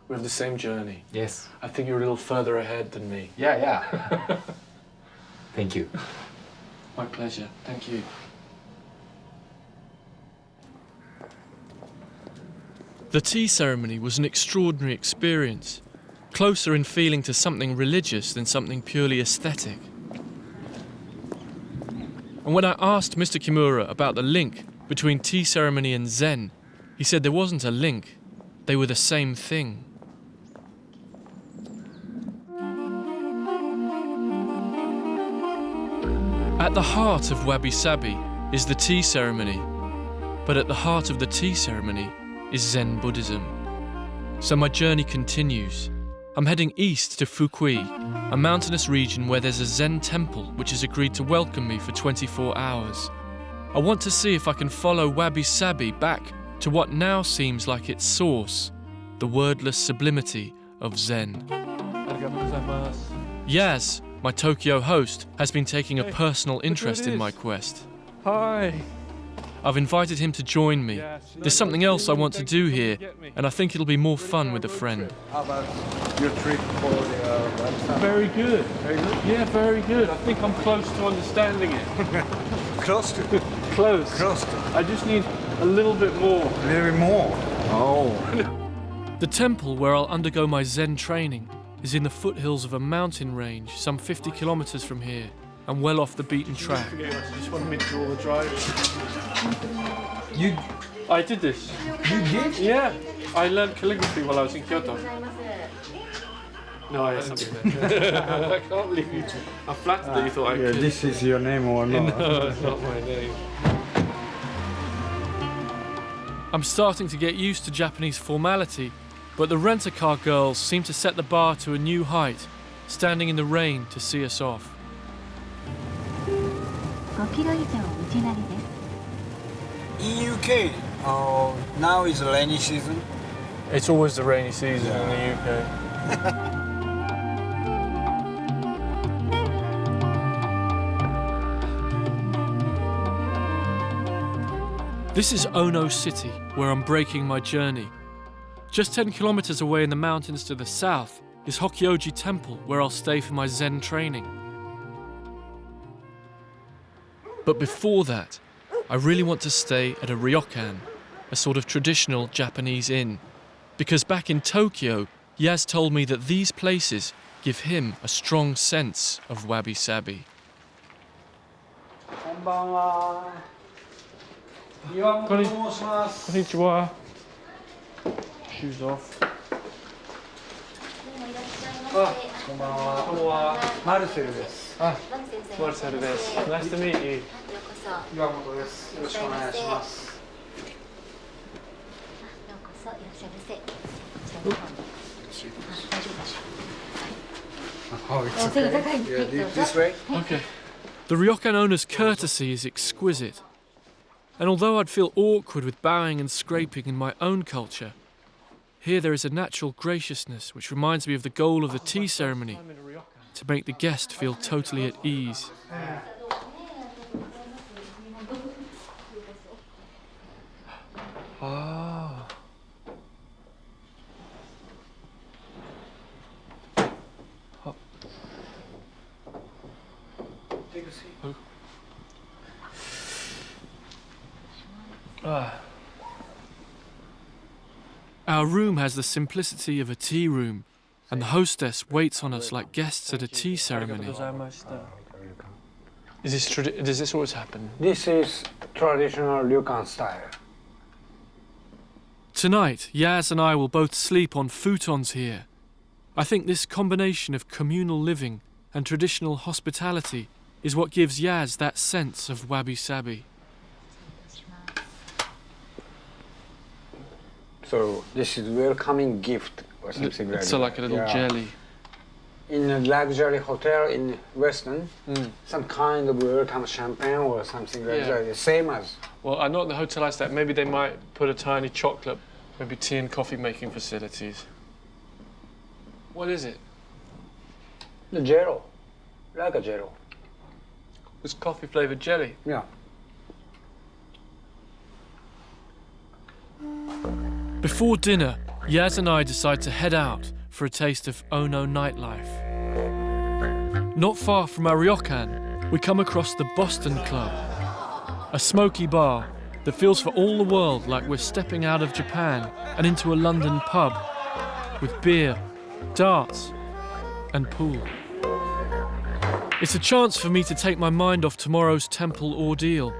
We have the same journey. Yes. I think you're a little further ahead than me. Yeah, yeah. Thank you. My pleasure. Thank you. The tea ceremony was an extraordinary experience, closer in feeling to something religious than something purely aesthetic. And when I asked Mr. Kimura about the link between tea ceremony and Zen, he said there wasn't a link, they were the same thing. At the heart of Wabi Sabi is the tea ceremony, but at the heart of the tea ceremony is Zen Buddhism. So my journey continues. I'm heading east to Fukui, a mountainous region where there's a Zen temple which has agreed to welcome me for 24 hours. I want to see if I can follow Wabi Sabi back to what now seems like its source, the wordless sublimity of Zen. Yaz, my Tokyo host, has been taking a personal interest in my quest. Hi. I've invited him to join me. There's something else I want to do here, and I think it'll be more fun with a friend. How about your trip for the website? Very good. Very good? Yeah, very good. I think I'm close to understanding it. Close to? Close. Close to. I just need a little bit more. A little bit more? Oh. The temple where I'll undergo my Zen training is in the foothills of a mountain range some 50 kilometers from here and well off the beaten track. You just wanted me to draw the drive. You... I did this. You did? Yeah. I learned calligraphy while I was in Kyoto. No, I something there. I can't believe you. I'm flattered that you thought I could. This is your name or not? No, it's not my name. I'm starting to get used to Japanese formality, but the rent-a-car girls seem to set the bar to a new height, standing in the rain to see us off. 5キロ以上道なりです。 In UK, now is rainy season. It's always the rainy season in the UK. This is Ono City, where I'm breaking my journey. Just 10 kilometers away in the mountains to the south is Hokyoji Temple, where I'll stay for my Zen training. But before that, I really want to stay at a ryokan, a sort of traditional Japanese inn. Because back in Tokyo, Yaz told me that these places give him a strong sense of Wabi Sabi. Konnichiwa. Shoes off. Marcel desu. Marcel desu. Nice to meet you. 岩本です。よろしくお願いします。ようこそいらっしゃいませ。大丈夫でしょう。 Oh, it's okay. Yeah, this way? Okay. The ryokan owner's courtesy is exquisite. And although I'd feel awkward with bowing and scraping in my own culture, here there is a natural graciousness which reminds me of the goal of the tea ceremony, to make the guest feel totally at ease. Ah. Take a seat. Our room has the simplicity of a tea room, and the hostess waits on us like guests at a tea ceremony. Does this always happen? This is traditional ryokan style. Tonight, Yaz and I will both sleep on futons here. I think this combination of communal living and traditional hospitality is what gives Yaz that sense of Wabi Sabi. So this is welcoming gift or something like that. So like a little jelly. In a luxury hotel in Western, some kind of welcome champagne or something like that. The same as. Well, I know at the hotel I stay at, maybe they might put a tiny chocolate, maybe tea and coffee making facilities. What is it? The jello, like a jello. It's coffee flavoured jelly. Yeah. Before dinner, Yaz and I decide to head out for a taste of Ono nightlife. Not far from our ryokan, we come across the Boston Club, a smoky bar that feels for all the world like we're stepping out of Japan and into a London pub, with beer, darts, and pool. It's a chance for me to take my mind off tomorrow's temple ordeal,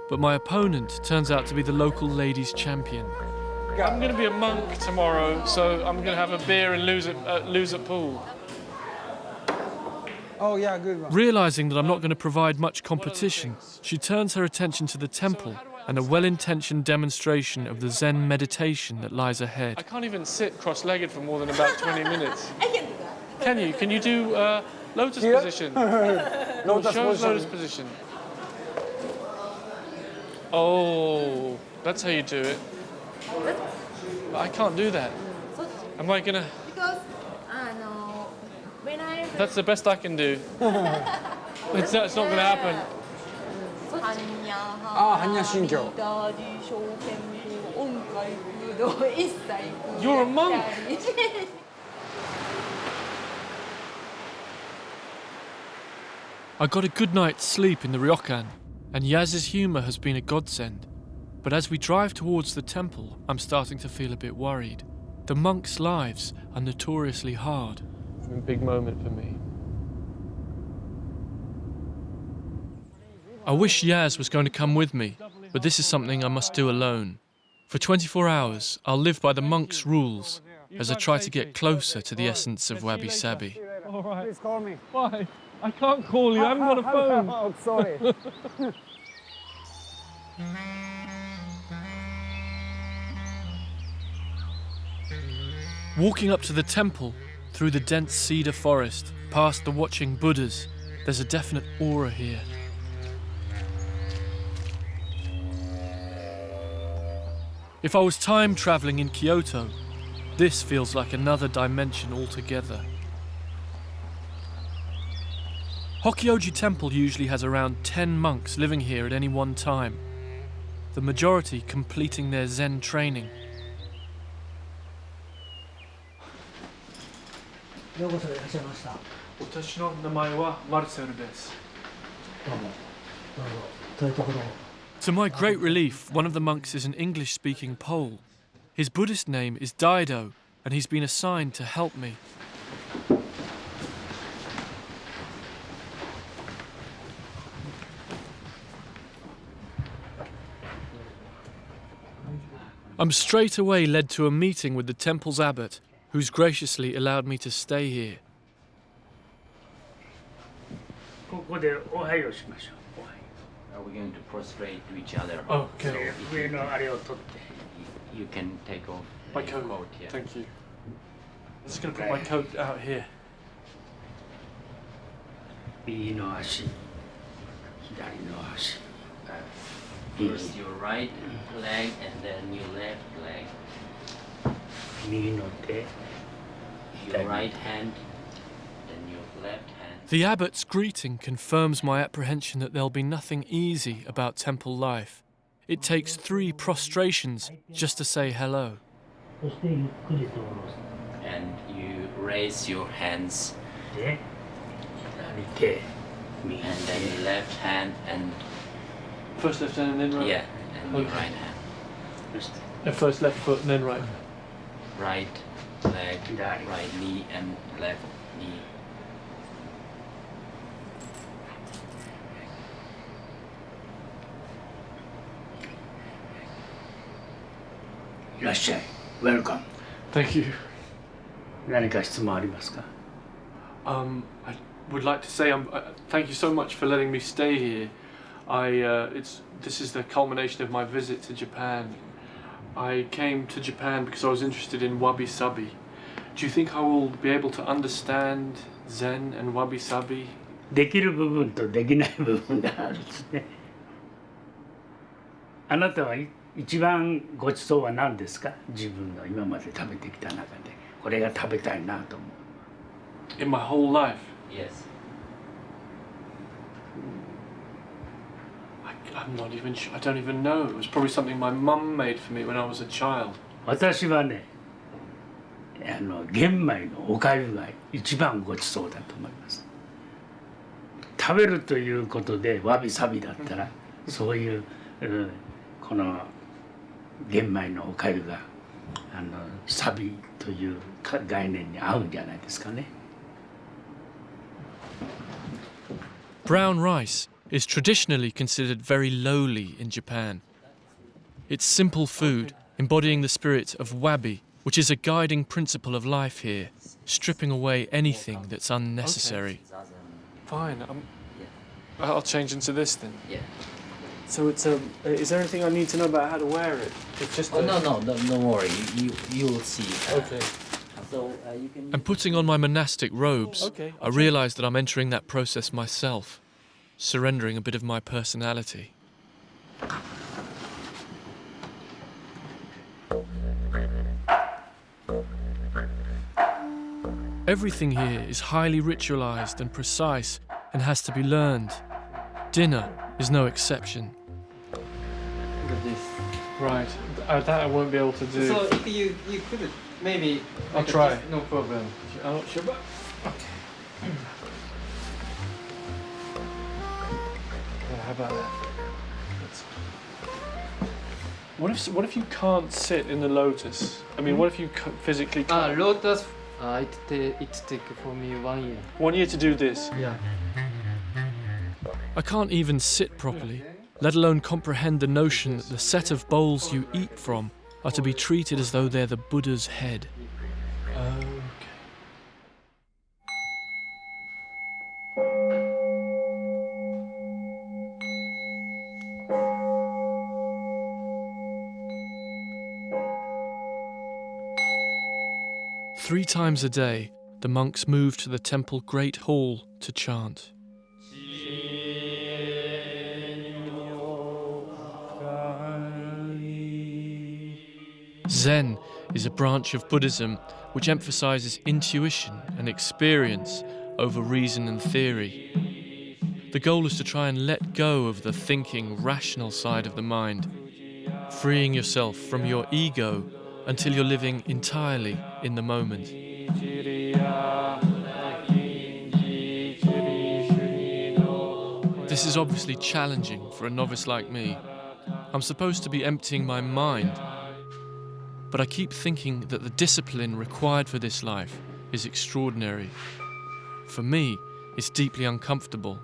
but my opponent turns out to be the local ladies' champion. I'm going to be a monk tomorrow, so I'm going to have a beer and lose at pool. Oh yeah, good one. Realising that I'm not going to provide much competition, she turns her attention to the temple and a well-intentioned demonstration of the Zen meditation that lies ahead. I can't even sit cross-legged for more than about 20 minutes. I can do that. Can you? Can you do lotus position? Show us lotus position. Oh, that's how you do it. But I can't do that. Am I gonna? Because when I That's the best I can do. It's not gonna happen. You're a monk. I got a good night's sleep in the ryokan, and Yaz's humour has been a godsend. But as we drive towards the temple, I'm starting to feel a bit worried. The monks' lives are notoriously hard. It's been a big moment for me. I wish Yaz was going to come with me, but this is something I must do alone. For 24 hours, I'll live by the monks' rules as I try to get closer to the essence of Wabi Sabi. All right. Please call me. Why? I can't call you. I haven't got a phone. Oh, sorry. Walking up to the temple, through the dense cedar forest, past the watching Buddhas, there's a definite aura here. If I was time travelling in Kyoto, this feels like another dimension altogether. Hokkyoji Temple usually has around 10 monks living here at any one time, the majority completing their Zen training. ようこそいらっしゃいました。私の名前はマルセルです。どうも。どうぞ。というところ。 To my great relief, one of the monks is an English-speaking Pole. His Buddhist name is Daido, and he's been assigned to help me. I'm straight away led to a meeting with the temple's abbot, who's graciously allowed me to stay here. ここでおはようしましょう。 Are we going to prostrate to each other? Okay. You can take off My your coat. coat. Yeah. Thank you. I'm just going to put my coat out here. 右の足、左の足。 First your right leg and then your left leg. 右の手、 Your right hand, then your left hand. The abbot's greeting confirms my apprehension that there'll be nothing easy about temple life. It takes 3 prostrations just to say hello. そしてゆっくりと下ろす。 And you raise your hands. で、左手、右 And then 手。 your left hand and First left hand and then right? yeah, and your Okay. right hand. そして First left foot and then right. Right leg, right knee and left knee. いらっしゃい。Welcome. Thank you. 何か質問ありますか？ I would like to say thank you so much for letting me stay here. This is the culmination of my visit to Japan. I came to Japan because I was interested in Wabi Sabi. Do you think I will be able to understand Zen and Wabi Sabi? できる部分とできない部分があるんですね。あなたは一番ごちそうは何ですか？自分の今まで食べてきた中でこれが食べたいなと思う。 In my whole life? Yes. I'm not even sure. I don't even know. It was probably something my mum made for me when I was a child. 私はね、玄米のおかゆが一番ごちそうだと思います。食べるということでわびさびだったら、そういう、この玄米のおかゆがサビという概念に合うんじゃないですかね。 Brown rice is traditionally considered very lowly in Japan. It's simple food, embodying the spirit of wabi, which is a guiding principle of life here, stripping away anything that's unnecessary. Fine. I'll change into this then. Yeah. So it's is there anything I need to know about how to wear it? It's just. Oh no, don't worry. You will see. Okay. So you can. And putting on my monastic robes, I realise that I'm entering that process myself, surrendering a bit of my personality. Everything here is highly ritualised and precise and has to be learned. Dinner is no exception. Look at this. Right. That I won't be able to do. So if you could maybe. I'll try. No problem. I'm not sure, but Yeah, how about that? What if you can't sit in the lotus? I mean, what if you physically can't? Lotus. It take for me 1 year. 1 year to do this. Yeah. I can't even sit properly, let alone comprehend the notion that the set of bowls you eat from are to be treated as though they're the Buddha's head. 3 times a day, the monks move to the temple Great Hall to chant. Zen is a branch of Buddhism which emphasizes intuition and experience over reason and theory. The goal is to try and let go of the thinking, rational side of the mind, freeing yourself from your ego until you're living entirely in the moment. This is obviously challenging for a novice like me. I'm supposed to be emptying my mind, but I keep thinking that the discipline required for this life is extraordinary. For me, it's deeply uncomfortable.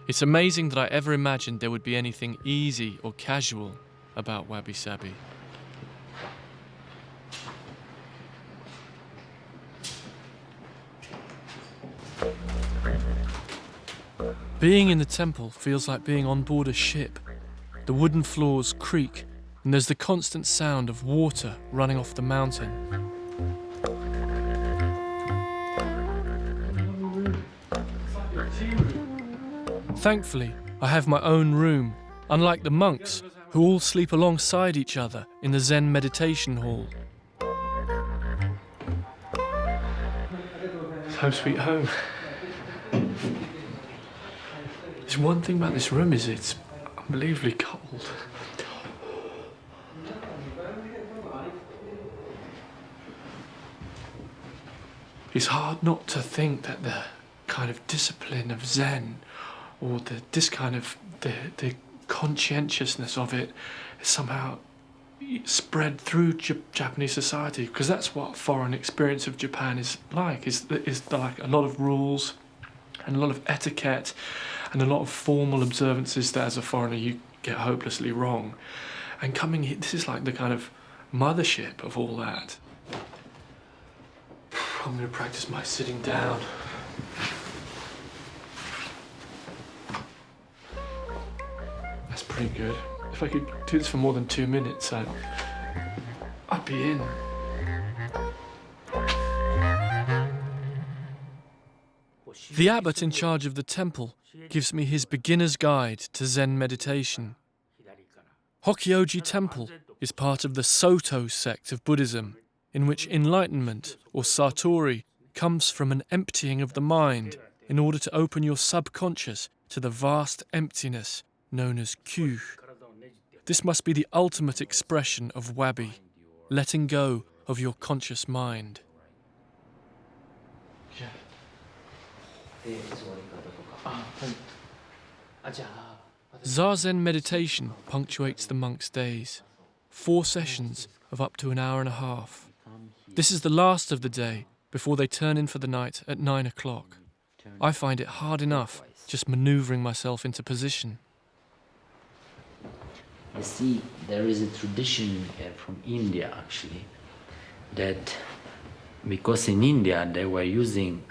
It's amazing that I ever imagined there would be anything easy or casual about Wabi Sabi. Being in the temple feels like being on board a ship. The wooden floors creak, and there's the constant sound of water running off the mountain. Thankfully, I have my own room, unlike the monks, who all sleep alongside each other in the Zen meditation hall. Home sweet home. There's one thing about this room is it's unbelievably cold. It's hard not to think that the kind of discipline of Zen, or the conscientiousness of it, is somehow spread through Japanese society, because that's what foreign experience of Japan is like. Is like a lot of rules and a lot of etiquette and a lot of formal observances that as a foreigner you get hopelessly wrong. And coming here, this is like the kind of mothership of all that. I'm going to practice my sitting down. That's pretty good. If I could do this for more than 2 minutes, I'd be in. The abbot in charge of the temple gives me his beginner's guide to Zen meditation. Hokkyoji Temple is part of the Soto sect of Buddhism, in which enlightenment, or satori, comes from an emptying of the mind in order to open your subconscious to the vast emptiness known as Kyu. This must be the ultimate expression of Wabi, letting go of your conscious mind. Zazen meditation punctuates the monks' days. 4 sessions of up to an hour and a half. This is the last of the day before they turn in for the night at 9 o'clock. I find it hard enough just maneuvering myself into position. You see, there is a tradition from India actually, that because in India they were using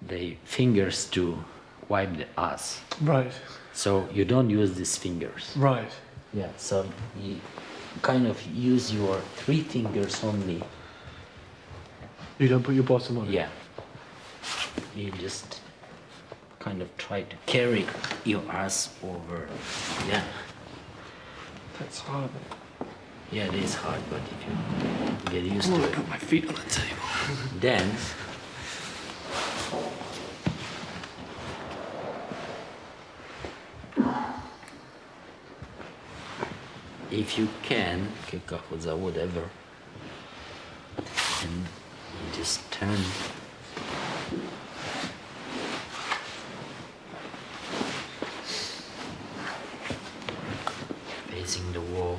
the fingers to wipe the ass. Right. So you don't use these fingers. Right. Yeah, so you kind of use your 3 fingers only. You don't put your bottom on it? Yeah. You just kind of try to carry your ass over. Yeah. That's hard. Yeah, it is hard, but if you get used to it. Put my feet on the table. Then if you can kick off with the whatever, and you just turn facing the wall.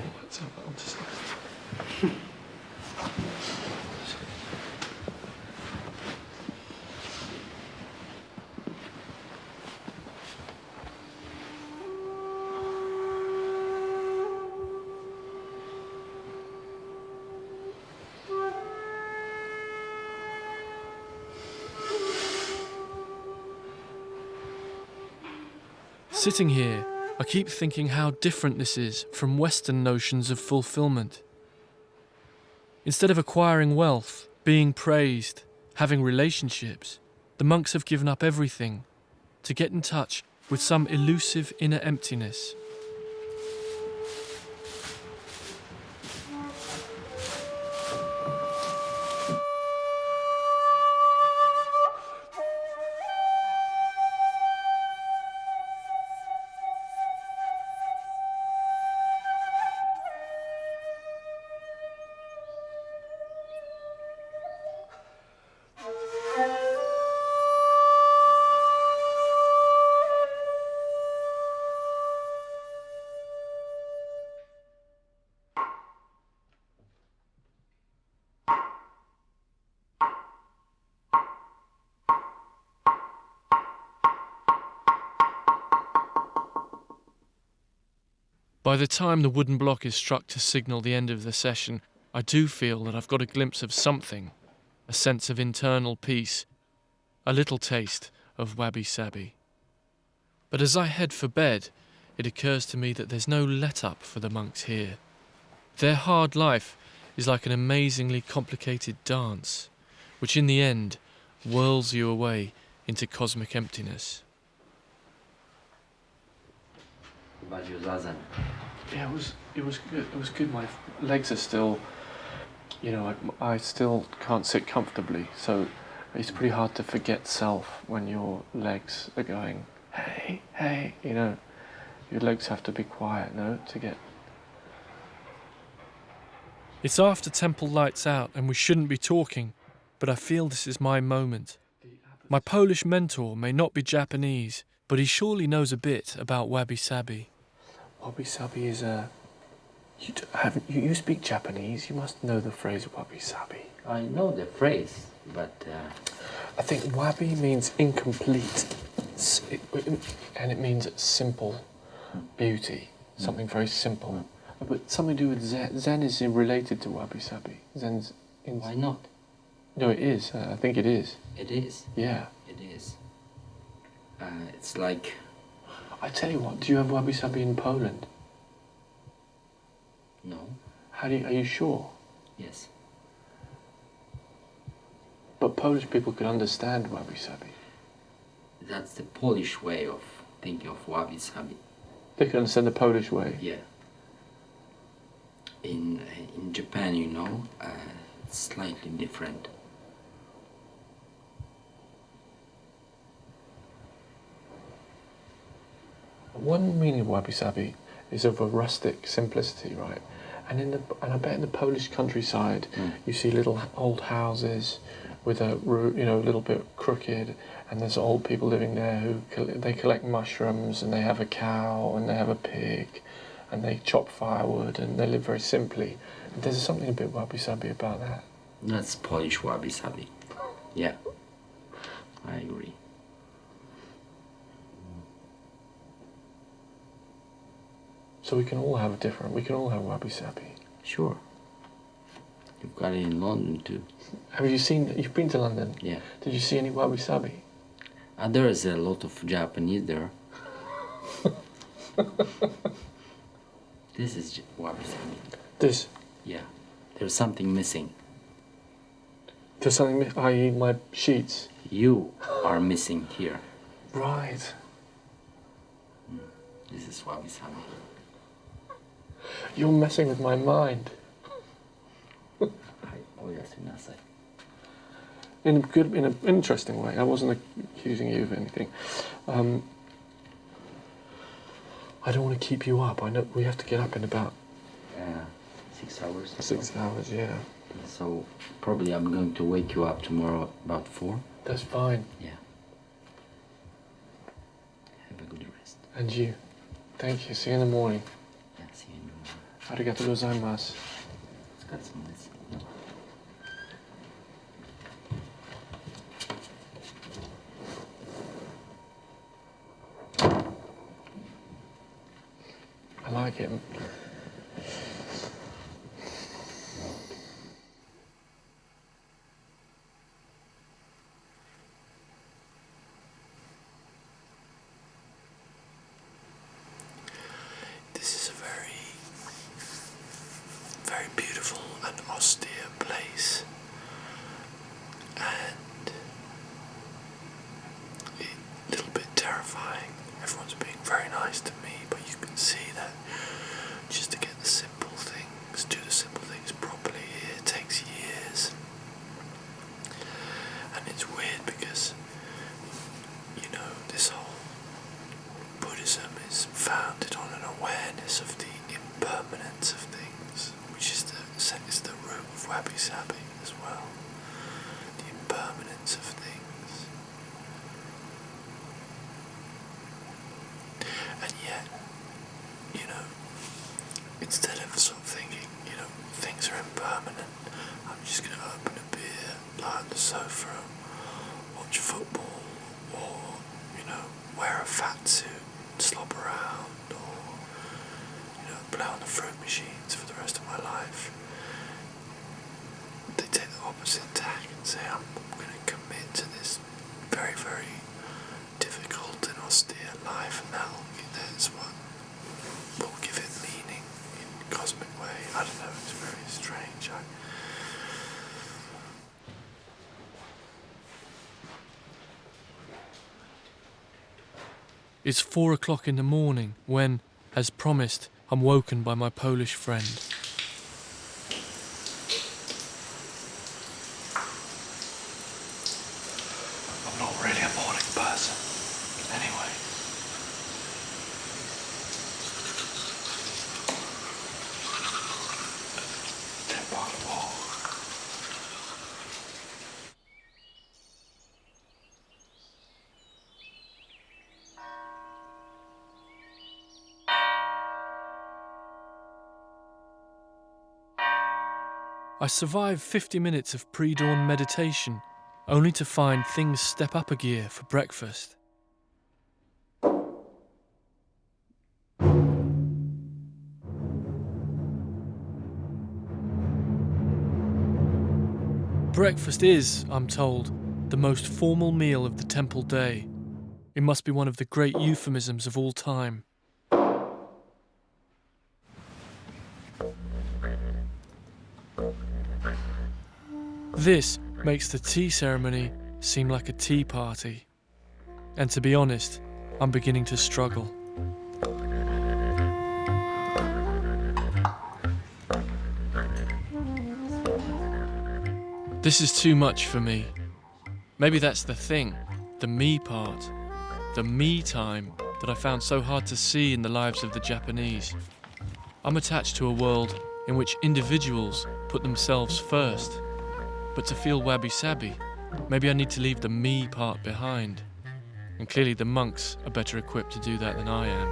Sitting here, I keep thinking how different this is from Western notions of fulfillment. Instead of acquiring wealth, being praised, having relationships, the monks have given up everything to get in touch with some elusive inner emptiness. By the time the wooden block is struck to signal the end of the session, I do feel that I've got a glimpse of something, a sense of internal peace, a little taste of Wabi Sabi. But as I head for bed, it occurs to me that there's no let-up for the monks here. Their hard life is like an amazingly complicated dance, which in the end whirls you away into cosmic emptiness. About your zazen? Yeah, it was good. It was good. My legs are still, I still can't sit comfortably. So it's pretty hard to forget self when your legs are going, hey, hey. Your legs have to be quiet, to get. It's after temple lights out and we shouldn't be talking, but I feel this is my moment. My Polish mentor may not be Japanese, but he surely knows a bit about Wabi Sabi. Wabi Sabi is a... You speak Japanese, you must know the phrase Wabi Sabi. I know the phrase, but... I think Wabi means incomplete, and it means simple beauty, something very simple. But something to do with Zen. Zen is related to Wabi Sabi. Zen's... Why not? No, it is. I think it is. It is? Yeah. It is. It's like... I tell you what, do you have Wabi Sabi in Poland? No. Are you sure? Yes. But Polish people could understand Wabi Sabi. That's the Polish way of thinking of Wabi Sabi. They can understand the Polish way? Yeah. In Japan, it's slightly different. One meaning of Wabi Sabi is of a rustic simplicity, right? And I bet in the Polish countryside, you see little old houses with a roof, a little bit crooked, and there's old people living there who they collect mushrooms, and they have a cow, and they have a pig, and they chop firewood, and they live very simply. And there's something a bit Wabi Sabi about that. That's Polish Wabi Sabi. Yeah, I agree. So we can all have Wabi Sabi. Sure. You've got it in London too. You've been to London? Yeah. Did you see any Wabi Sabi? There is a lot of Japanese there. This is Wabi Sabi. This? Yeah. There's something missing. There's something, i.e. my sheets? You are missing here. Right. This is Wabi Sabi. You're messing with my mind. In an interesting way. I wasn't accusing you of anything. I don't want to keep you up. I know we have to get up in about 6 hours. 6 hours, yeah. So probably I'm going to wake you up tomorrow about 4. That's fine. Yeah. Have a good rest. And you. Thank you. See you in the morning. Yeah, see you in the morning. Arigatou gozaimasu. I like him. This is a very beautiful and austere place. because, you know, this whole Buddhism is founded on an awareness of the impermanence of things, which is the root of Wabi Sabi as well. The impermanence of things. And yet, you know, instead of sort of thinking, you know, things are impermanent, I'm just going to open a beer, lie on the sofa, watch football, or, you know, wear a fat suit, slop around, or, you know, play on the fruit machines for the rest of my life. They take the opposite tack and say, I'm going to commit to this very, very difficult and austere life, and that's what will give it meaning in a cosmic way. I don't know, it's very strange. It's 4 o'clock in the morning when, as promised, I'm woken by my Polish friend. I'm not really a morning person, anyway. I survive 50 minutes of pre-dawn meditation, only to find things step up a gear for breakfast. Breakfast is, I'm told, the most formal meal of the temple day. It must be one of the great euphemisms of all time. This makes the tea ceremony seem like a tea party. And to be honest, I'm beginning to struggle. This is too much for me. Maybe that's the thing, the me part, the me time that I found so hard to see in the lives of the Japanese. I'm attached to a world in which individuals put themselves first. But to feel Wabi Sabi, maybe I need to leave the me part behind. And clearly the monks are better equipped to do that than I am.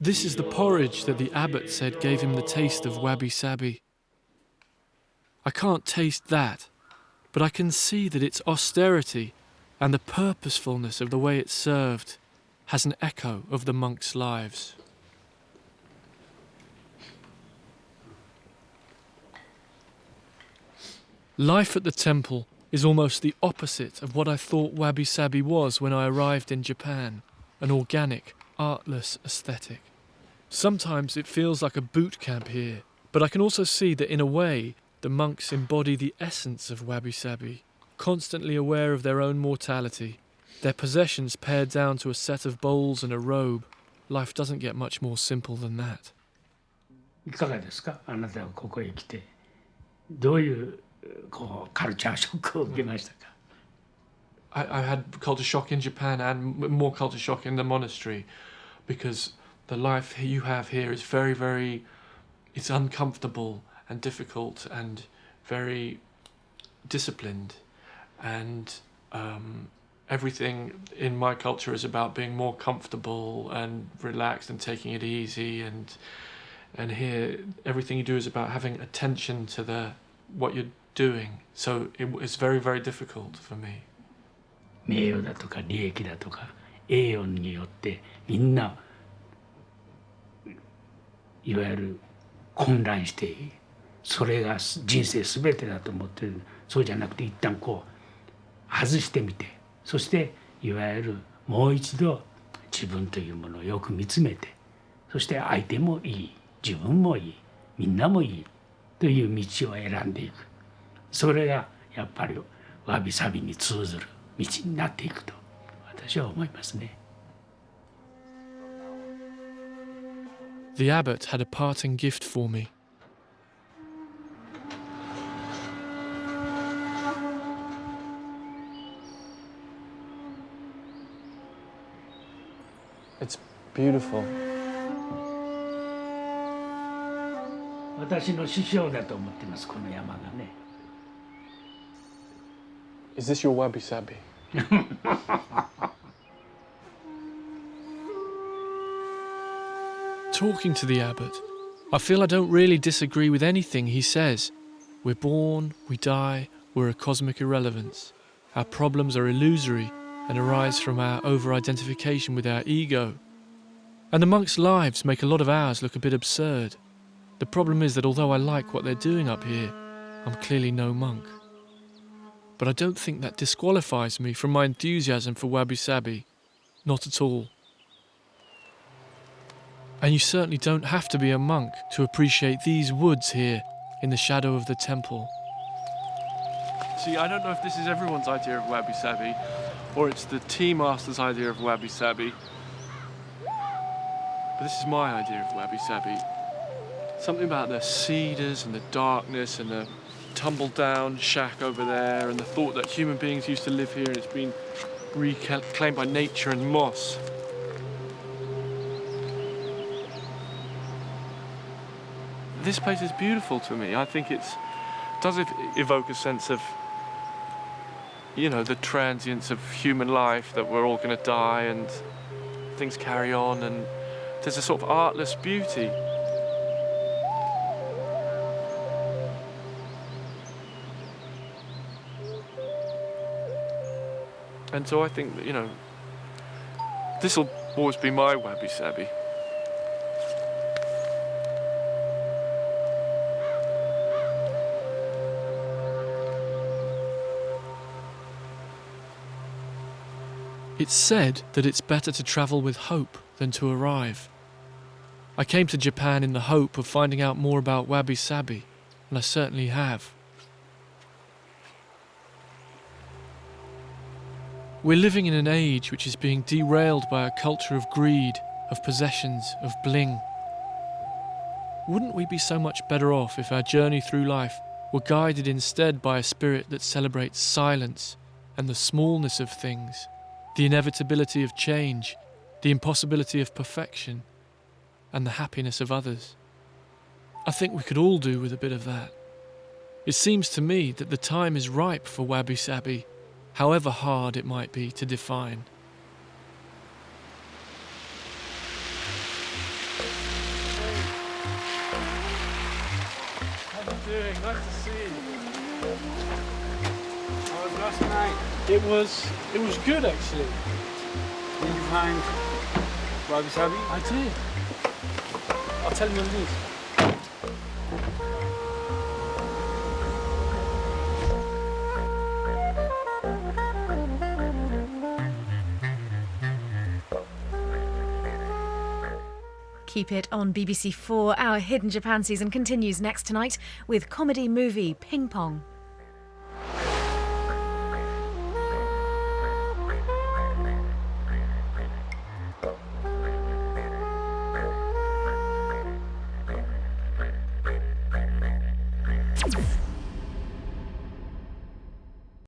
This is the porridge that the abbot said gave him the taste of Wabi Sabi. I can't taste that, but I can see that its austerity and the purposefulness of the way it's served has an echo of the monks' lives. Life at the temple is almost the opposite of what I thought Wabi Sabi was when I arrived in Japan, an organic, artless aesthetic. Sometimes it feels like a boot camp here, but I can also see that in a way the monks embody the essence of Wabi Sabi, constantly aware of their own mortality, their possessions pared down to a set of bowls and a robe. Life doesn't get much more simple than that. いかがですか？あなたはここへ来てどういうカルチャーショックを受けましたか？ I had culture shock in Japan and more culture shock in the monastery, because the life you have here is very, very, it's uncomfortable and difficult and very disciplined, and everything in my culture is about being more comfortable and relaxed and taking it easy, and here everything you do is about having attention to what you're doing, so it's very, very difficult for me. 名誉だとか利益だとか栄誉によってみんないわゆる混乱している。それが人生すべてだと思ってる。そうじゃなくて一旦こう外してみて、そしていわゆるもう一度自分というものをよく見つめて、そして相手もいい、自分もいい、みんなもいいという道を選んでいく。それがやっぱりわびさびに通ずる道になっていくと私私は思いますね。The abbot had a parting gift for me. It's beautiful. 私の師匠だと思ってます、この山がね。Is this your Wabi Sabi? Talking to the abbot, I feel I don't really disagree with anything he says. We're born, we die, we're a cosmic irrelevance. Our problems are illusory and arise from our over-identification with our ego. And the monks' lives make a lot of ours look a bit absurd. The problem is that although I like what they're doing up here, I'm clearly no monk. But I don't think that disqualifies me from my enthusiasm for Wabi Sabi. Not at all. And you certainly don't have to be a monk to appreciate these woods here in the shadow of the temple. See, I don't know if this is everyone's idea of Wabi Sabi, or it's the tea master's idea of Wabi Sabi. But this is my idea of Wabi Sabi. Something about the cedars and the darkness and the tumbled down shack over there and the thought that human beings used to live here and it's been reclaimed by nature and moss. This place is beautiful to me. I think it does evoke a sense of, you know, the transience of human life, that we're all going to die and things carry on, and there's a sort of artless beauty. And so I think that, you know, this will always be my Wabi Sabi. It's said that it's better to travel with hope than to arrive. I came to Japan in the hope of finding out more about Wabi Sabi, and I certainly have. We're living in an age which is being derailed by a culture of greed, of possessions, of bling. Wouldn't we be so much better off if our journey through life were guided instead by a spirit that celebrates silence and the smallness of things, the inevitability of change, the impossibility of perfection, and the happiness of others? I think we could all do with a bit of that. It seems to me that the time is ripe for Wabi Sabi, however hard it might be to define. How are you doing? Nice to see you. How was last night? It was good, actually. Did you find Wabi Sabi? I did. I'll tell you what it is. Keep it on BBC4. Our Hidden Japan season continues next tonight with comedy movie Ping Pong.